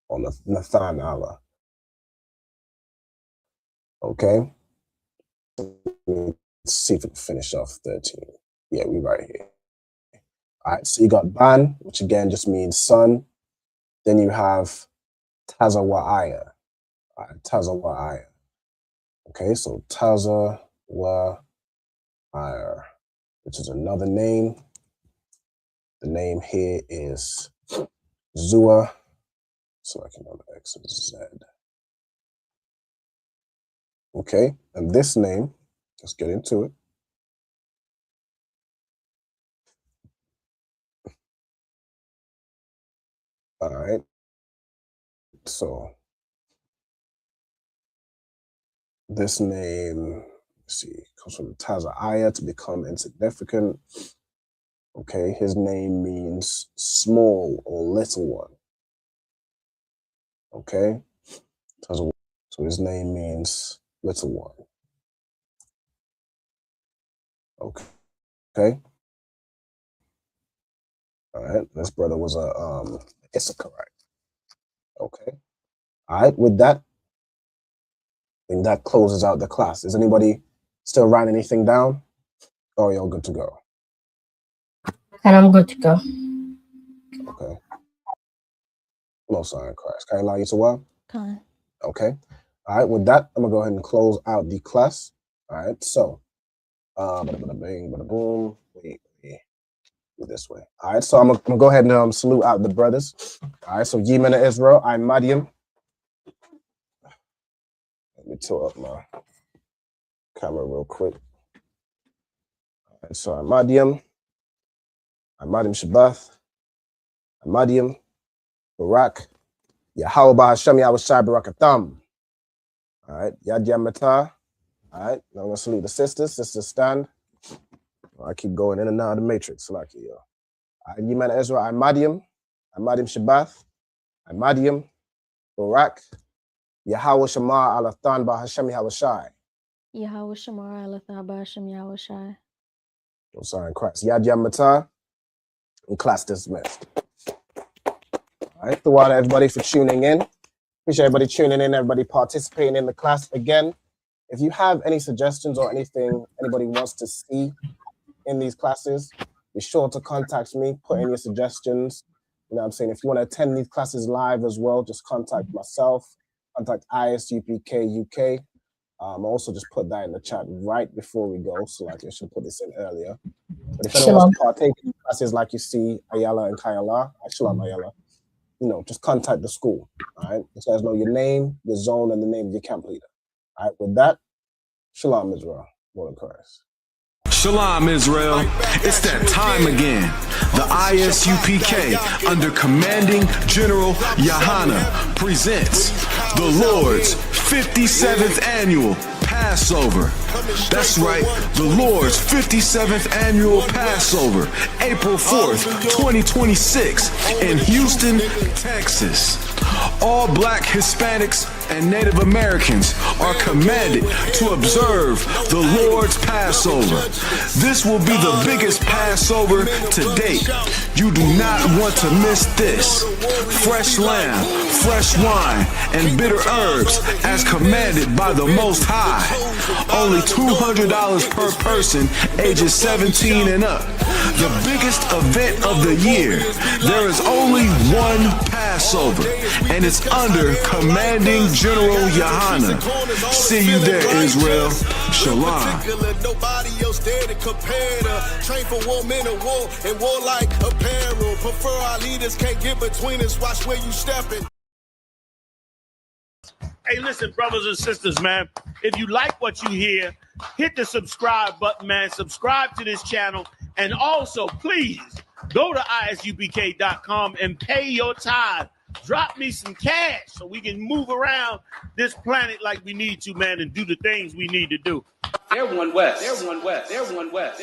or Nathanala. Okay. Let's see if we can finish off 13. Yeah, we right here. All right. So you got Ban, which again just means son. Then you have Tazawa'aya. All right, Tazawa'aya. Okay, so Tazawa'aya, which is another name. The name here is Zua. So I can go to X and Z. Okay, and this name, let's get into it. All right, so this name, let's see, comes from Taza'aya, to become insignificant. Okay, his name means small or little one. Okay, so his name means little one. Okay. All right. This brother was a Issachar. Okay. All right. With that, I think that closes out the class. Is anybody still writing anything down? Or are you all good to go? And I'm good to go. Okay. Most High in Christ. Can I allow you to what? Con. Okay. All right. With that, I'm gonna go ahead and close out the class. All right. So, bada bing, bada boom. Wait. This way. All right, so I'm gonna go ahead and salute out the brothers. All right, so Yemen of Israel, I'm Madiam. Let me tilt up my camera real quick. All right, so I'm Madiam Shabbath, I'm Madiam, Barak, Yahweh Hashem Yahweh Shai Barakatham. All right, Yad Yamata. All right, now I'm gonna salute the sisters. Sisters stand. I keep going in and out of the matrix. Like yo. All right, Yiman Ezra, I'm Madiam Shabbath, I'm Madiam, Barak, Yahweh Shamar Alathan Ba Hashem Yahweh Shai. Yahweh Shamar Alathan Ba Hashem Yahweh Shai. I'm sorry, in Christ. Yad Yamata, and class dismissed. All right, thank everybody for tuning in. Appreciate everybody tuning in, everybody participating in the class. Again, if you have any suggestions or anything anybody wants to see in these classes, be sure to contact me, put in your suggestions. You know what I'm saying? If you want to attend these classes live as well, just contact myself, contact ISUPK UK. I'll also just put that in the chat right before we go, so like I should put this in earlier. But if anyone wants to partake in classes like you see Ayala and Kayala, Shalom Ayala, you know, just contact the school, all right? Just let us know your name, your zone, and the name of your camp leader. All right, with that, Shalom Israel, Lord in Christ. Shalom Israel, it's that time again. The ISUPK under commanding General Yahana presents the Lord's 57th annual Passover. That's right, the Lord's 57th annual Passover, April 4th, 2026 in Houston, Texas. All Black, Hispanics, and Native Americans are commanded to observe the Lord's Passover. This will be the biggest Passover to date. You do not want to miss this. Fresh lamb, fresh wine, and bitter herbs as commanded by the Most High. Only $200 per person ages 17 and up. The biggest event of the year. There is only one Passover, and it's under commanding General Yahana. See you there, Israel. Shalom. Nobody else there to compare to. Train for war, men of war, and warlike apparel. Prefer our leaders, can't get between us. Watch where you stepping. Hey, listen, brothers and sisters, man. If you like what you hear, hit the subscribe button, man. Subscribe to this channel. And also, please, go to ISUPK.com and pay your tithe. Drop me some cash so we can move around this planet like we need to, man, and do the things we need to do. They're one West. They're one West. They're one West.